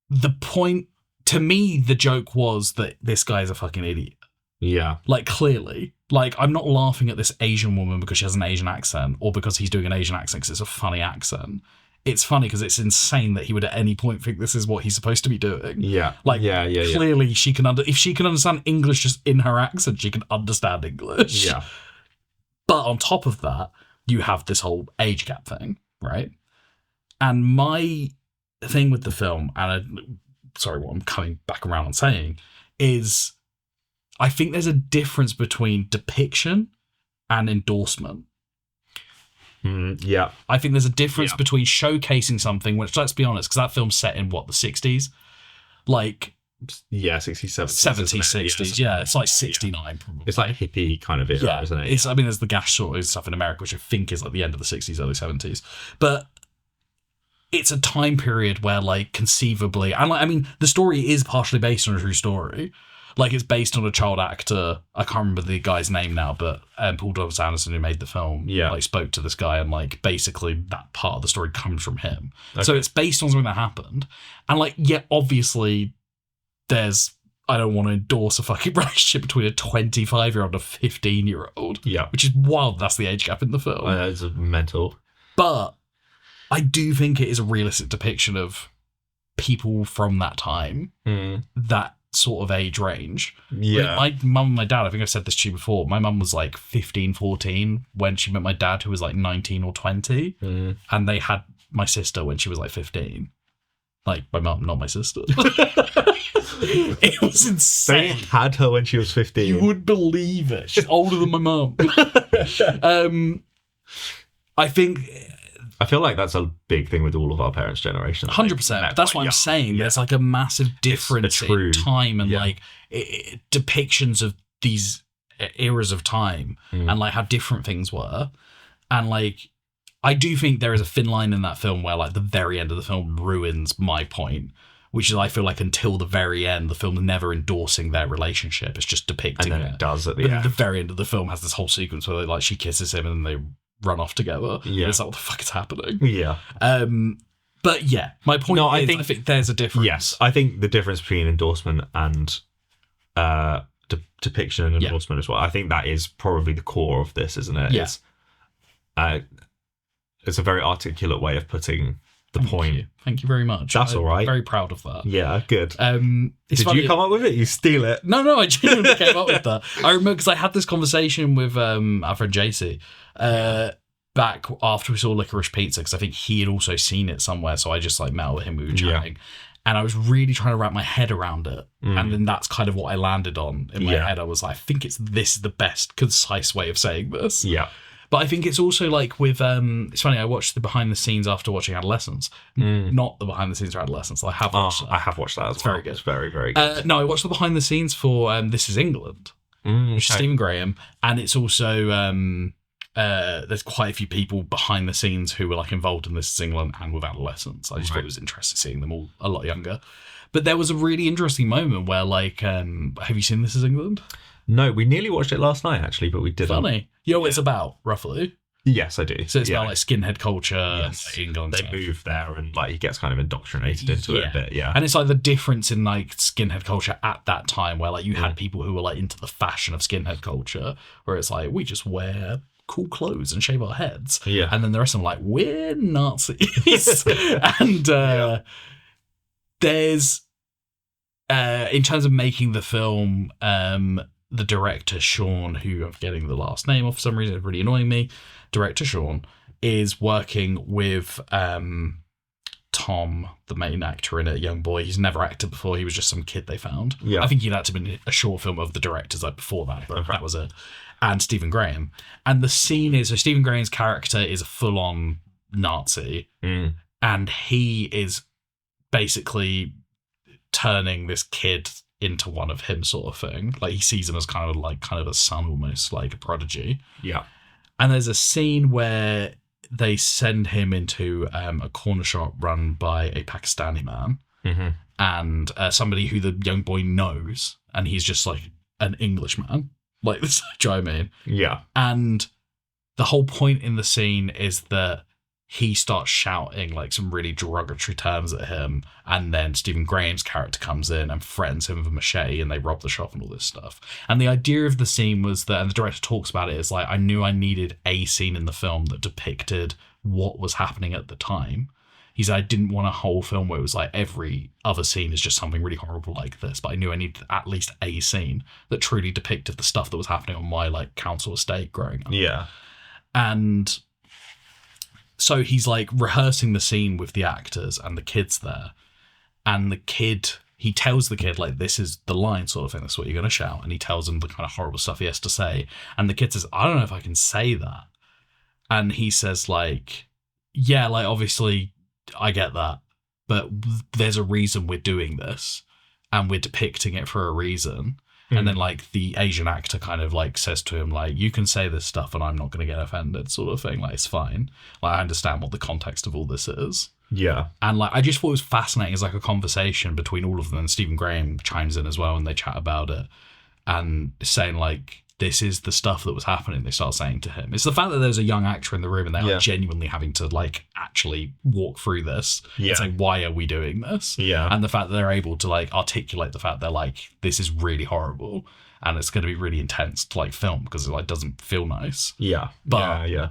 the point, to me, the joke was that this guy is a fucking idiot. Yeah. Like, clearly. Like, I'm not laughing at this Asian woman because she has an Asian accent or because he's doing an Asian accent because it's a funny accent. It's funny because it's insane that he would at any point think this is what he's supposed to be doing. Yeah. Like, yeah. Clearly, she can if she can understand English just in her accent, she can understand English. Yeah. But on top of that, you have this whole age gap thing, right? And my thing with the film, and what I'm coming back around and saying, is I think there's a difference between depiction and endorsement. Yeah. I think there's a difference between showcasing something, which, let's be honest, because that film's set in, what, the 60s? Like... Yeah, 60s, 70s, 60s, yeah. It's like 69, probably. It's like hippie kind of era, isn't it? I mean, there's the gas shortage stuff in America, which I think is like the end of the 60s, early 70s. But it's a time period where, like, conceivably... And, like, I mean, the story is partially based on a true story. Like, it's based on a child actor. I can't remember the guy's name now, but Paul Thomas Anderson, who made the film, like, spoke to this guy, and, like, basically that part of the story comes from him. Okay. So it's based on something that happened. And, like, obviously, there's... I don't want to endorse a fucking relationship between a 25-year-old and a 15-year-old. Yeah. Which is wild. That's the age gap in the film. It's mental. But I do think it is a realistic depiction of people from that time. That sort of age range. Yeah. Like my mum and my dad, I think I've said this to you before, my mum was like 15, 14 when she met my dad, who was like 19 or 20. And they had my sister when she was like 15. Like, my mum, not my sister. It was insane. They had her when she was 15. You would believe it. She's older than my mum. I feel like that's a big thing with all of our parents' generation. 100%. That's what I'm saying. Yeah. There's like a massive difference in time and like depictions of these eras of time and like how different things were. And like, I do think there is a thin line in that film where like the very end of the film ruins my point, which is I feel like until the very end, the film is never endorsing their relationship. It's just depicting it. And then it does at the end. The very end of the film has this whole sequence where like she kisses him and they run off together. Yeah. It's like, what the fuck is happening? Yeah. But yeah, my point is I think there's a difference. Yes, I think the difference between endorsement and depiction and endorsement as well. I think that is probably the core of this, isn't it? Yeah. It's a very articulate way of putting the point. Thank you very much. That's all right. I'm very proud of that. Yeah, good. Did funny. You come up with it? You steal it? No, I genuinely came up with that. I remember because I had this conversation with our friend JC back after we saw Licorice Pizza, because I think he had also seen it somewhere, so I just like met with him, we were chatting. And I was really trying to wrap my head around it. And then that's kind of what I landed on in my head. I was like, I think this is the best concise way of saying this. Yeah. But I think it's also like with, it's funny, I watched the behind the scenes after watching Adolescence. Not the behind the scenes for Adolescence. I have watched that. I have watched that as well. Very good. It's very, very good. No, I watched the behind the scenes for This Is England, which is Stephen Graham. And it's also, there's quite a few people behind the scenes who were like involved in This Is England and with Adolescence. I just thought it was interesting seeing them all a lot younger. But there was a really interesting moment where like, have you seen This Is England? No, we nearly watched it last night, actually, but we didn't. Funny. You know what it's about, roughly? Yes, I do. So it's yeah. about like skinhead culture Yes. and England. They stuff. move there and like he gets kind of indoctrinated into it a bit. Yeah. And it's like the difference in like skinhead culture at that time where like you had people who were like into the fashion of skinhead culture, where it's like we just wear cool clothes and shave our heads. Yeah. And then the rest of them are like, we're Nazis. And there's in terms of making the film, the director Sean, who I'm getting the last name off for some reason, it's really annoying me. Director Sean is working with Tom, the main actor in it, young boy. He's never acted before. He was just some kid they found. Yeah. I think he'd acted in a short film of the directors like before that, but Okay. that was it. And Stephen Graham. And the scene is, so Stephen Graham's character is a full-on Nazi, and he is basically turning this kid into one of him, sort of thing. Like he sees him as kind of a son, almost like a prodigy. Yeah. And there's a scene where they send him into a corner shop run by a Pakistani man and somebody who the young boy knows, and he's just like an Englishman. Like this, do you know what I mean? Yeah. And the whole point in the scene is that he starts shouting like some really derogatory terms at him, and then Stephen Graham's character comes in and threatens him with a machete, and they rob the shop and all this stuff. And the idea of the scene was that, and the director talks about it, is like, I knew I needed a scene in the film that depicted what was happening at the time. He said, I didn't want a whole film where it was like every other scene is just something really horrible like this, but I knew I needed at least a scene that truly depicted the stuff that was happening on my like council estate growing up. Yeah. And so he's like rehearsing the scene with the actors and the kids there. And the kid, he tells the kid, like, this is the line sort of thing. That's what you're going to shout. And he tells him the kind of horrible stuff he has to say. And the kid says, I don't know if I can say that. And he says, like, yeah, like, obviously, I get that. But there's a reason we're doing this. And we're depicting it for a reason. And then, like, the Asian actor kind of, like, says to him, like, you can say this stuff and I'm not going to get offended, sort of thing. Like, it's fine. Like, I understand what the context of all this is. Yeah. And, like, I just thought it was fascinating as, like, a conversation between all of them. And Stephen Graham chimes in as well and they chat about it. And saying, like, this is the stuff that was happening, they start saying to him. It's the fact that there's a young actor in the room and they are genuinely having to, like, actually walk through this. Yeah. And say, why are we doing this? Yeah. And the fact that they're able to, like, articulate the fact they're like, this is really horrible and it's going to be really intense to, like, film because it, like, doesn't feel nice. Yeah. But yeah.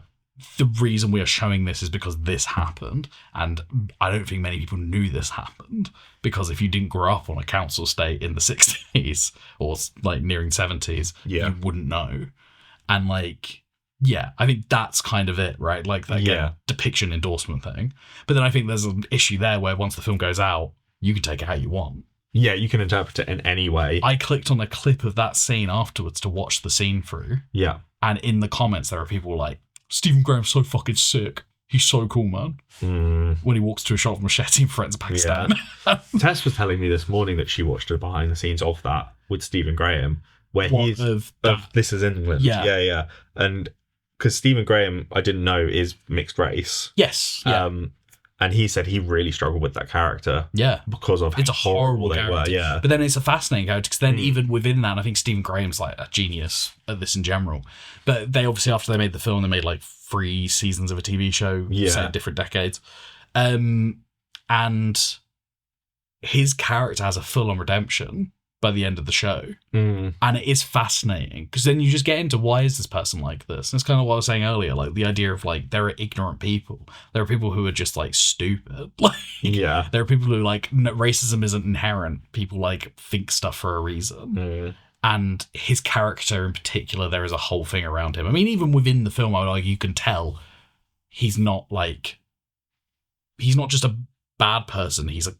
The reason we are showing this is because this happened, and I don't think many people knew this happened, because if you didn't grow up on a council estate in the 60s or like nearing 70s, you wouldn't know. And like, yeah, I think that's kind of it, right? Like that depiction endorsement thing. But then I think there's an issue there where once the film goes out, you can take it how you want. Yeah, you can interpret it in any way. I clicked on a clip of that scene afterwards to watch the scene through. Yeah. And in the comments, there are people like, Stephen Graham's so fucking sick. He's so cool, man. When he walks to a shop with machete and threatens Pakistan. Yeah. Tess was telling me this morning that she watched the behind the scenes of that with Stephen Graham, where he's of This Is England. Yeah. And because Stephen Graham, I didn't know, is mixed race. Yes. Yeah. And he said he really struggled with that character. Yeah. Because of it's a how horrible they character. were. Yeah. But then it's a fascinating character because then even within that, I think Stephen Graham's like a genius at this in general. But they obviously, after they made the film, they made like 3 seasons of a TV show set in different decades. And his character has a full-on redemption by the end of the show. And it is fascinating because then you just get into why is this person like this? And it's kind of what I was saying earlier, like the idea of like there are ignorant people. There are people who are just like stupid. Like there are people who like racism isn't inherent. People like think stuff for a reason. And his character in particular, there is a whole thing around him. I mean, even within the film, I would argue you can tell he's not just a bad person. He's a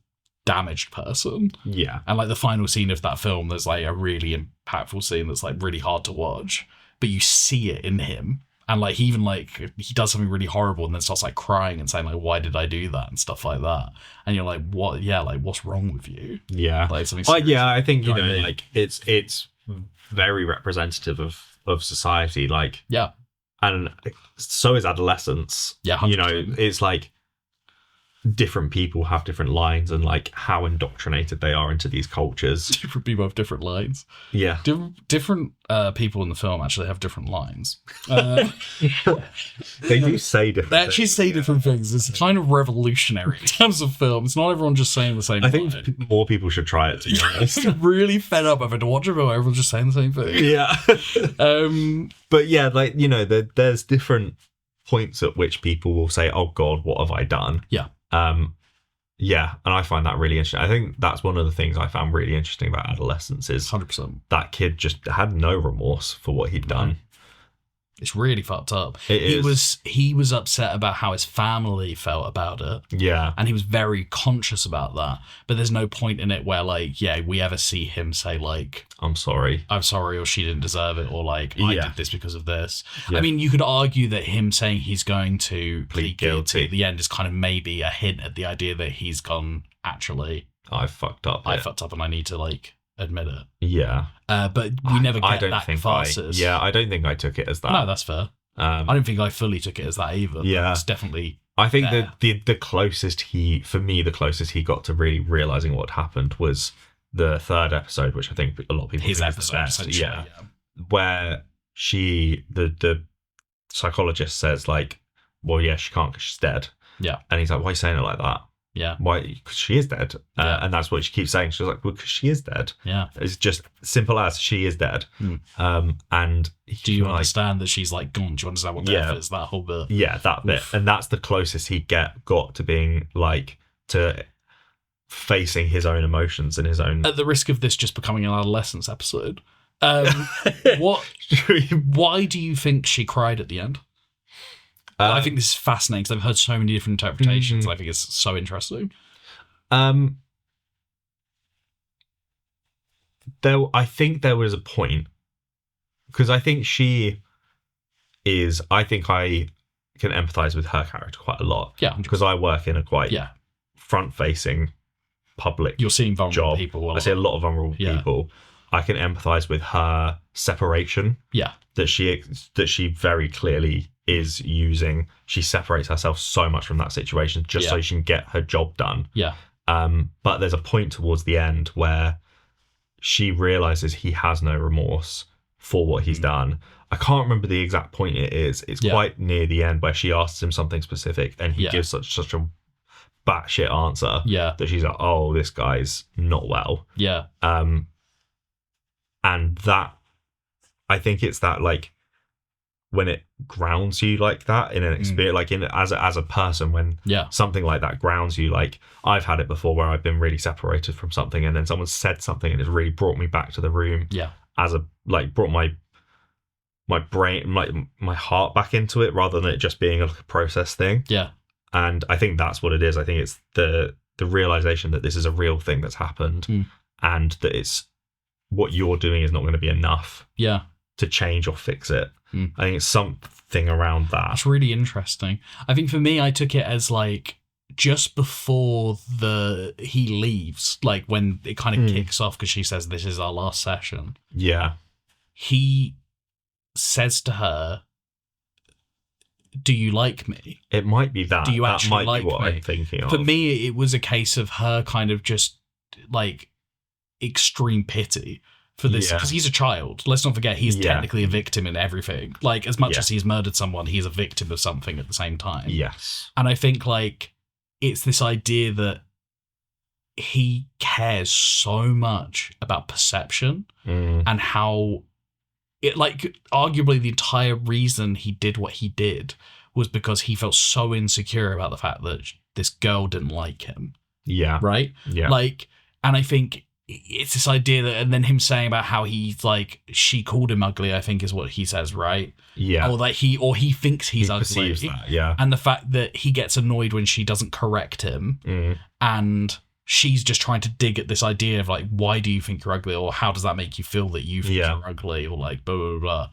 damaged person. Yeah. And like the final scene of that film, there's like a really impactful scene that's like really hard to watch, but you see it in him. And like he even like he does something really horrible and then starts like crying and saying like, why did I do that and stuff like that. And you're like, what? Yeah, like what's wrong with you? Yeah. Like something. Yeah, I think you know like it's very representative of society. Like and so is adolescence. Yeah. 100%. You know, it's like different people have different lines and like how indoctrinated they are into these cultures. Different people have different lines. Yeah. Different people in the film actually have different lines. They do say different They actually say different things. It's kind of revolutionary in terms of film. It's not everyone just saying the same I thing. think more people should try it, to be honest. I'm really fed up having to watch it, but everyone's just saying the same thing. Yeah. But yeah, like, you know, there's different points at which people will say, oh God, what have I done? Yeah. Yeah, and I find that really interesting. I think that's one of the things I found really interesting about adolescence is 100%. that kid just had no remorse for what he'd done. It's really fucked up. It is. He was upset about how his family felt about it. Yeah. And he was very conscious about that. But there's no point in it where, like, yeah, we ever see him say, like, I'm sorry, or she didn't deserve it, or like, I Yeah. did this because of this. Yeah. I mean, you could argue that him saying he's going to plead guilty guilty. at the end is kind of maybe a hint at the idea that he's gone, actually, I fucked up. I fucked up and I need to, like, admit it. Yeah. But we never get that catharsis. I don't think I took it as that. No, that's fair. I don't think I fully took it as that either. But Yeah. it's definitely. I think there. that the closest he got to really realizing what happened was the third episode, which I think a lot of people His think is episode, the best. essentially. Yeah. Where the psychologist says, like, well, yeah, she can't because she's dead. Yeah. And he's like, why are you saying it like that? Yeah. Why? Because she is dead. Yeah. And that's what she keeps saying. She's like, well, because she is dead. Yeah. It's just simple as she is dead. Hmm. And Do you like, understand that she's like gone? Do you understand what Yeah. death is? That whole bit. yeah, that bit. And that's the closest he got to being like, to facing his own emotions and his own. At the risk of this just becoming an adolescence episode, why do you think she cried at the end? I think this is fascinating because I've heard so many different interpretations. And I think it's so interesting. I think there was a point because I think she is. I think I can empathize with her character quite a lot. Yeah, because I work in a quite front-facing public. You're seeing vulnerable job. people. I see a lot of vulnerable people. I can empathize with her separation. Yeah, that she very clearly is using. She separates herself so much from that situation just so she can get her job done. Yeah. But there's a point towards the end where she realizes he has no remorse for what he's done. I can't remember the exact point it is. It's quite near the end where she asks him something specific and he gives such a batshit answer that she's like, oh, this guy's not well. Yeah. And that, I think it's that, like, when it grounds you like that in an experience, like in as a person, when something like that grounds you, like I've had it before where I've been really separated from something and then someone said something and it's really brought me back to the room. Yeah. Brought my brain, my heart back into it rather than it just being a process thing. Yeah. And I think that's what it is. I think it's the realization that this is a real thing that's happened and that it's what you're doing is not going to be enough to change or fix it. I think it's something around that. It's really interesting. I think for me, I took it as like just before he leaves, like when it kind of kicks off because she says, this is our last session. Yeah. He says to her, do you like me? It might be that. Do you actually that might like be what me? I'm thinking of. For me, it was a case of her kind of just like extreme pity for this because he's a child. Let's not forget he's technically a victim in everything. Like as much as he's murdered someone, he's a victim of something at the same time. Yes. And I think like it's this idea that he cares so much about perception and how it, like, arguably the entire reason he did what he did was because he felt so insecure about the fact that this girl didn't like him. Yeah. Right? Yeah. Like, and I think it's this idea that, and then him saying about how he's like, she called him ugly, I think is what he says, right? Yeah. Or that he thinks he's ugly. Perceives that, yeah. And the fact that he gets annoyed when she doesn't correct him and she's just trying to dig at this idea of like, why do you think you're ugly? Or how does that make you feel that you think you're ugly? Or like, blah, blah, blah.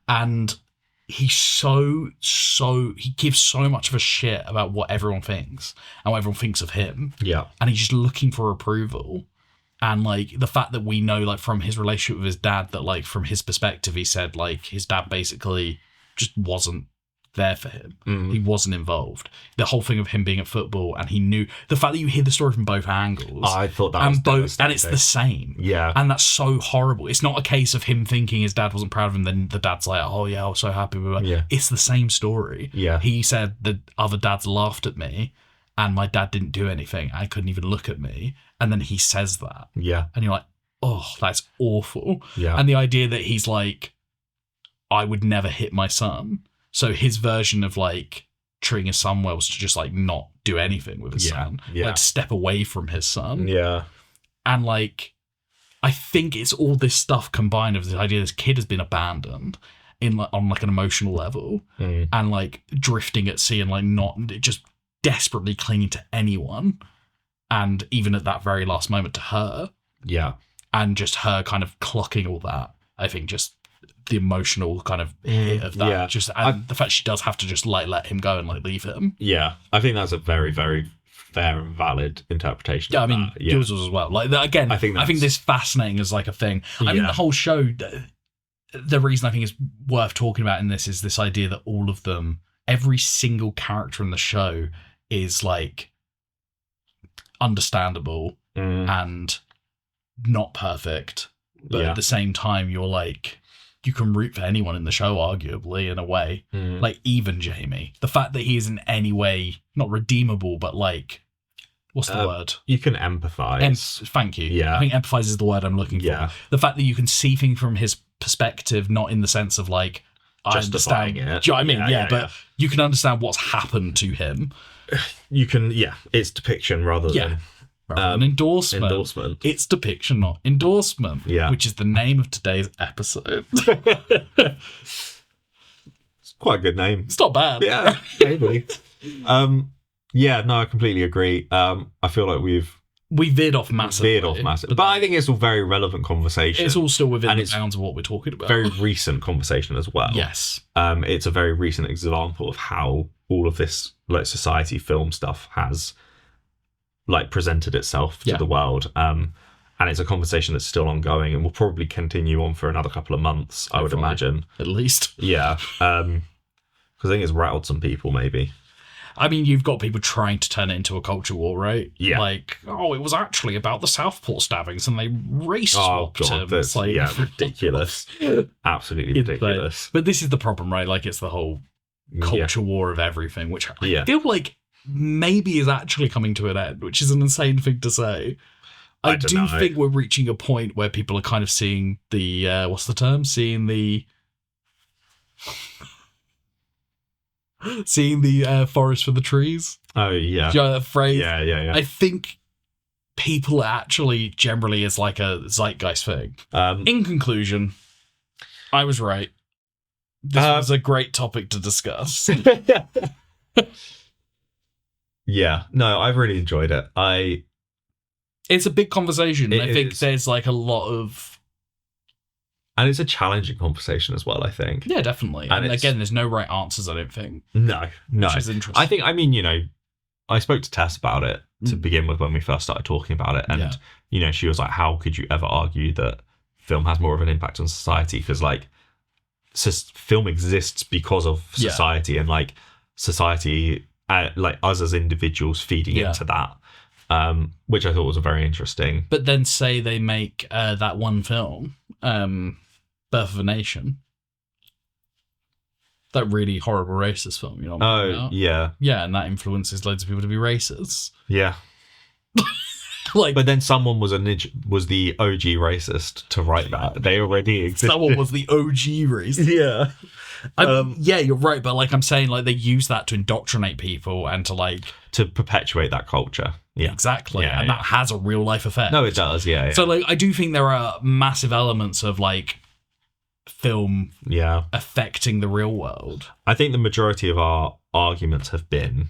And he's he gives so much of a shit about what everyone thinks and what everyone thinks of him. Yeah. And he's just looking for approval. And like the fact that we know, like, from his relationship with his dad, that like from his perspective, he said like his dad basically just wasn't there for him. Mm. He wasn't involved. The whole thing of him being at football, and he knew the fact that you hear the story from both angles. I thought that was and it's the same. Yeah. And that's so horrible. It's not a case of him thinking his dad wasn't proud of him, then the dad's like, oh yeah, I was so happy with it. Yeah. It's the same story. Yeah. He said the other dads laughed at me and my dad didn't do anything. I couldn't even look at me. And then he says that. Yeah. And you're like, oh, that's awful. Yeah. And the idea that he's like, I would never hit my son. So his version of like treating his son well was to just like not do anything with his son. Yeah. Like to step away from his son. Yeah. And like, I think it's all this stuff combined of this idea this kid has been abandoned in like, on like an emotional level and like drifting at sea and like not just desperately clinging to anyone. And even at that very last moment to her. Yeah. And just her kind of clocking all that. I think just the emotional kind of hit of that. Yeah. Just and the fact she does have to just like let him go and like leave him. Yeah. I think that's a very, very fair and valid interpretation. Yeah, I of mean, that. Yeah. yours was as well. Like that, again, I think this fascinating as like a thing. I mean, the whole show. The reason I think it's worth talking about in this is this idea that all of them, every single character in the show, is like understandable and not perfect, but at the same time, you're like, you can root for anyone in the show, arguably, in a way. Like even Jamie, the fact that he is in any way not redeemable, but like, what's the word? You can empathize. Thank you. Yeah. I think empathize is the word I'm looking for. Yeah. The fact that you can see things from his perspective, not in the sense of like, I Justifying understand. it. Do you know what I mean? Yeah, But you can understand what's happened to him. You can, it's depiction rather than An endorsement. endorsement. It's depiction, not endorsement. Yeah. Which is the name of today's episode. It's quite a good name. It's not bad. Yeah, maybe. Yeah, no, I completely agree. I feel like we've We veered off massively. But I think it's all very relevant conversation. It's all still within And the it's bounds of what we're talking about. very recent conversation as well. Yes. It's a very recent example of how all of this like society film stuff has like presented itself to the world. And it's a conversation that's still ongoing and will probably continue on for another couple of months, I would imagine. At least. Yeah. Because I think it's rattled some people, maybe. I mean, you've got people trying to turn it into a culture war, right? Yeah. Like, oh, it was actually about the Southport stabbings and they race swapped him. That's It's like, ridiculous. Absolutely ridiculous. But this is the problem, right? Like, it's the whole culture war of everything, which I feel like maybe is actually coming to an end, which is an insane thing to say. I don't do know. think we're reaching a point where people are kind of seeing the, what's the term? Seeing the forest for the trees. Oh, yeah. Do you know that phrase? Yeah. I think people actually generally is like a zeitgeist thing. In conclusion, I was right. This was a great topic to discuss. Yeah. No, I've really enjoyed it. It's a big conversation. It I think is. there's like a lot of... And it's a challenging conversation as well, I think. Yeah, definitely. And And it's- again, there's no right answers, I don't think. No. Which is interesting. I mean, I spoke to Tess about it to begin with when we first started talking about it. And, she was like, how could you ever argue that film has more of an impact on society? Because, like, film exists because of society and, like, society, like, us as individuals feeding into that, which I thought was very interesting. But then say they make that one film, Birth of a Nation. That really horrible racist film, you know what I'm talking about? Yeah. Yeah, and that influences loads of people to be racist. Yeah. Like, But then someone was the OG racist to write that. They already existed. someone was the OG racist. Yeah. Yeah, you're right, but like I'm saying, like they use that to indoctrinate people and to like To perpetuate that culture. Yeah. exactly, Yeah, and yeah. that has a real life effect. No, it does. Yeah. So like I do think there are massive elements of like film Yeah. affecting the real world. I think the majority of our arguments have been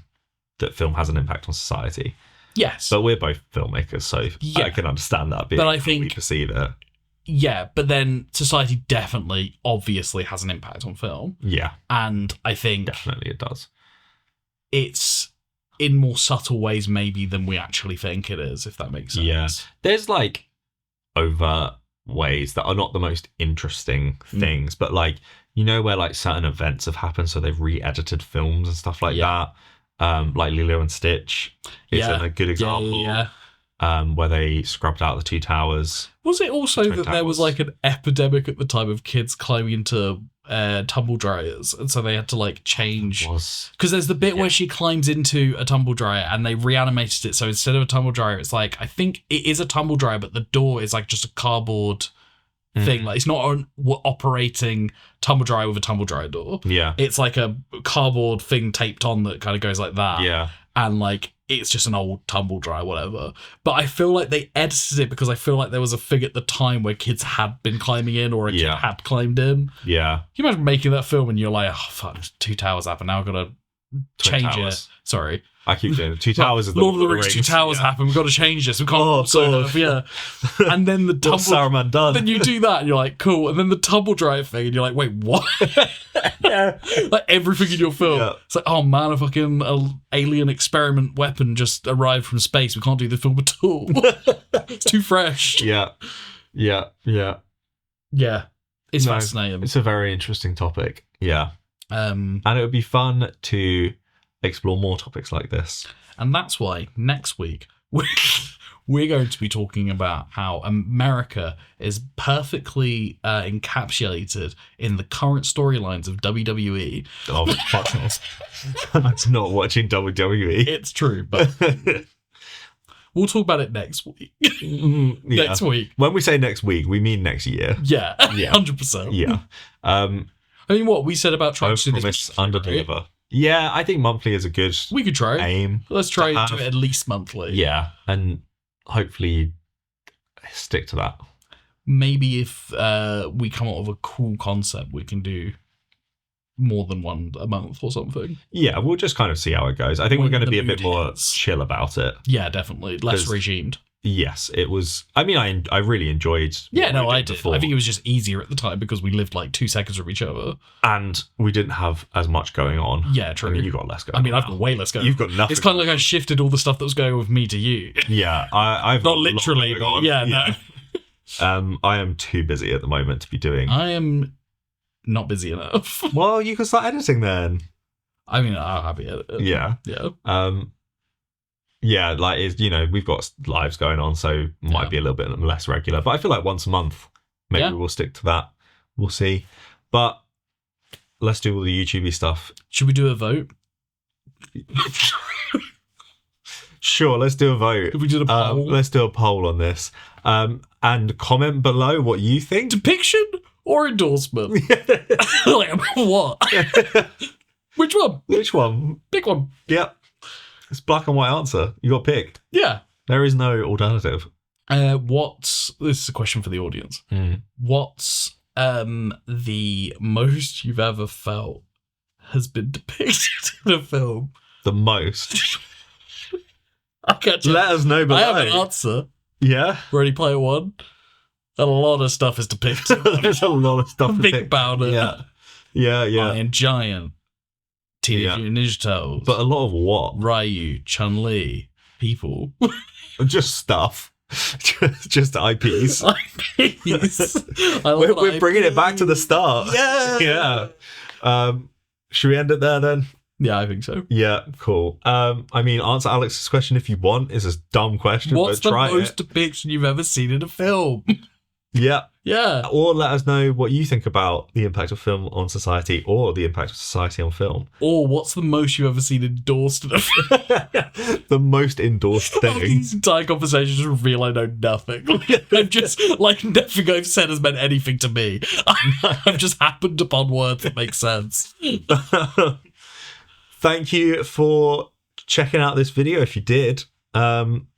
that film has an impact on society. Yes, But we're both filmmakers, so Yeah. I can understand that. Being But I how think- we perceive it. yeah, but then society definitely, obviously, has an impact on film, Yeah, and I think definitely it does. it's in more subtle ways maybe than we actually think it is, if that makes sense. Yeah. There's like over ways that are not the most interesting things, but like, you know, where like certain events have happened, so they've re-edited films and stuff like that. Like Lilo and Stitch is a good example. Where they scrubbed out the Two Towers. Was it also Twin that there was Towers. like an epidemic at the time of kids climbing into tumble dryers, and so they had to like change? Because there's the bit where she climbs into a tumble dryer and they reanimated it, so instead of a tumble dryer, it's like, I think it is a tumble dryer, but the door is like just a cardboard thing. Like, it's not an operating tumble dryer with a tumble dryer door. Yeah. It's like a cardboard thing taped on that kind of goes like that. Yeah. And like, it's just an old tumble dryer, whatever. But I feel like they edited it because I feel like there was a thing at the time where kids had been climbing in, or a kid had climbed in. Yeah. Can you imagine making that film and you're like, oh fuck, Two Towers happened, now I've got to change it. Sorry. I keep doing it. Two Towers is the Lord of the Rings, Two Towers happened, we've got to change this. We can't And then the tumble What's Saruman done? Then you do that and you're like, cool. And then the tumble dryer thing and you're like, wait, what? Like everything in your film. Yeah. It's like, oh man, a fucking alien experiment weapon just arrived from space. We can't do the film at all. It's too fresh. Yeah. It's No, fascinating. It's a very interesting topic. Yeah. And And it would be fun to explore more topics like this. that's why next week we're going to be talking about how America is perfectly encapsulated in the current storylines of WWE. Oh, fuck knows. That's not watching WWE. It's true, but we'll talk about it next week. Yeah. Next week. When we say next week, we mean next year. Yeah, Yeah. 100%. Yeah. I mean, what we said about trying to do Overpromise, this underdeliver. Yeah, I think monthly is a good We could try. aim. Let's try to to do have. it at least monthly. Yeah, and hopefully stick to that. Maybe if we come up with a cool concept, we can do more than one a month or something. Yeah, we'll just kind of see how it goes. I think When we're going to the be a bit mood more is. chill about it. Yeah, definitely. Less 'Cause- regimed. Yes, it was. I mean, I really enjoyed. Yeah, what no, we I did. before. I think it was just easier at the time because we lived like 2 seconds from each other. And we didn't have as much going on. Yeah, true. I mean, you got less going. I mean, on I've now. got way less going. You've got nothing. It's kind of like I shifted all the stuff that was going on with me to you. Yeah, I've Not got a lot literally. going on. Yeah, no. I am too busy at the moment to be doing. I am not busy enough. Well, you can start editing then. I mean, I'll have it. Yeah. Yeah. Yeah, like it's, you know, we've got lives going on, so might Yeah. be a little bit less regular. But I feel like once a month, maybe Yeah. we'll stick to that. We'll see. But let's do all the YouTubey stuff. Should we do a vote? Sure, let's do a vote. If we did a poll? Let's do a poll on this. And comment below what you think. Depiction or endorsement? Like, what? Which one? Which one? Pick one. Yep. It's black and white answer. You got picked. Yeah. There is no alternative. This is a question for the audience. What's the most you've ever felt has been depicted in a film? The most. I got you. Let us know below. I have an answer. Yeah. Ready Player One? A lot of stuff is depicted. There's a lot of stuff to Think pick. about it. Yeah. Yeah. Iron Giant, Teenage Yeah. Mutant Ninja Turtles, But a lot of what? Ryu, Chun-Li, people. Just stuff. Just IPs. IPs. I love We're bringing it back to the IPs. start. Yeah. Yeah. Should we end it there then? Yeah, I think so. Yeah, cool. I mean, answer Alex's question if you want. It's a dumb question, What's but the try most it. depiction you've ever seen in a film? Yeah. Yeah. Or let us know what you think about the impact of film on society or the impact of society on film. Or what's the most you've ever seen endorsed in a film? The most endorsed thing. These entire conversations reveal I know nothing. I've just, like, nothing I've said has meant anything to me. I've just happened upon words that make sense. Thank you for checking out this video if you did.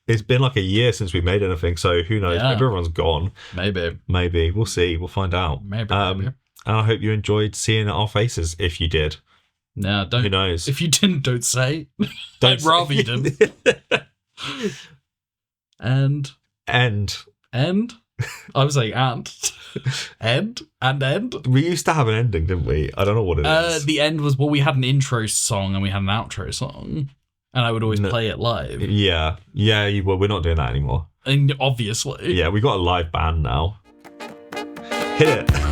It's been like a year since we made anything, so who knows? Yeah. Maybe everyone's gone. Maybe. Maybe. We'll see. We'll find out. Maybe. And I hope you enjoyed seeing our faces if you did. No, Who don't. knows? If you didn't, don't say. Don't I'd rather you say- didn't. And. End. I was saying and. End. We used to have an ending, didn't we? I don't know what it is. The end was, well, we had an intro song and we had an outro song. And I would always No. play it live. Yeah. Well, we're not doing that anymore. And obviously. Yeah, we got a live band now. Hit it.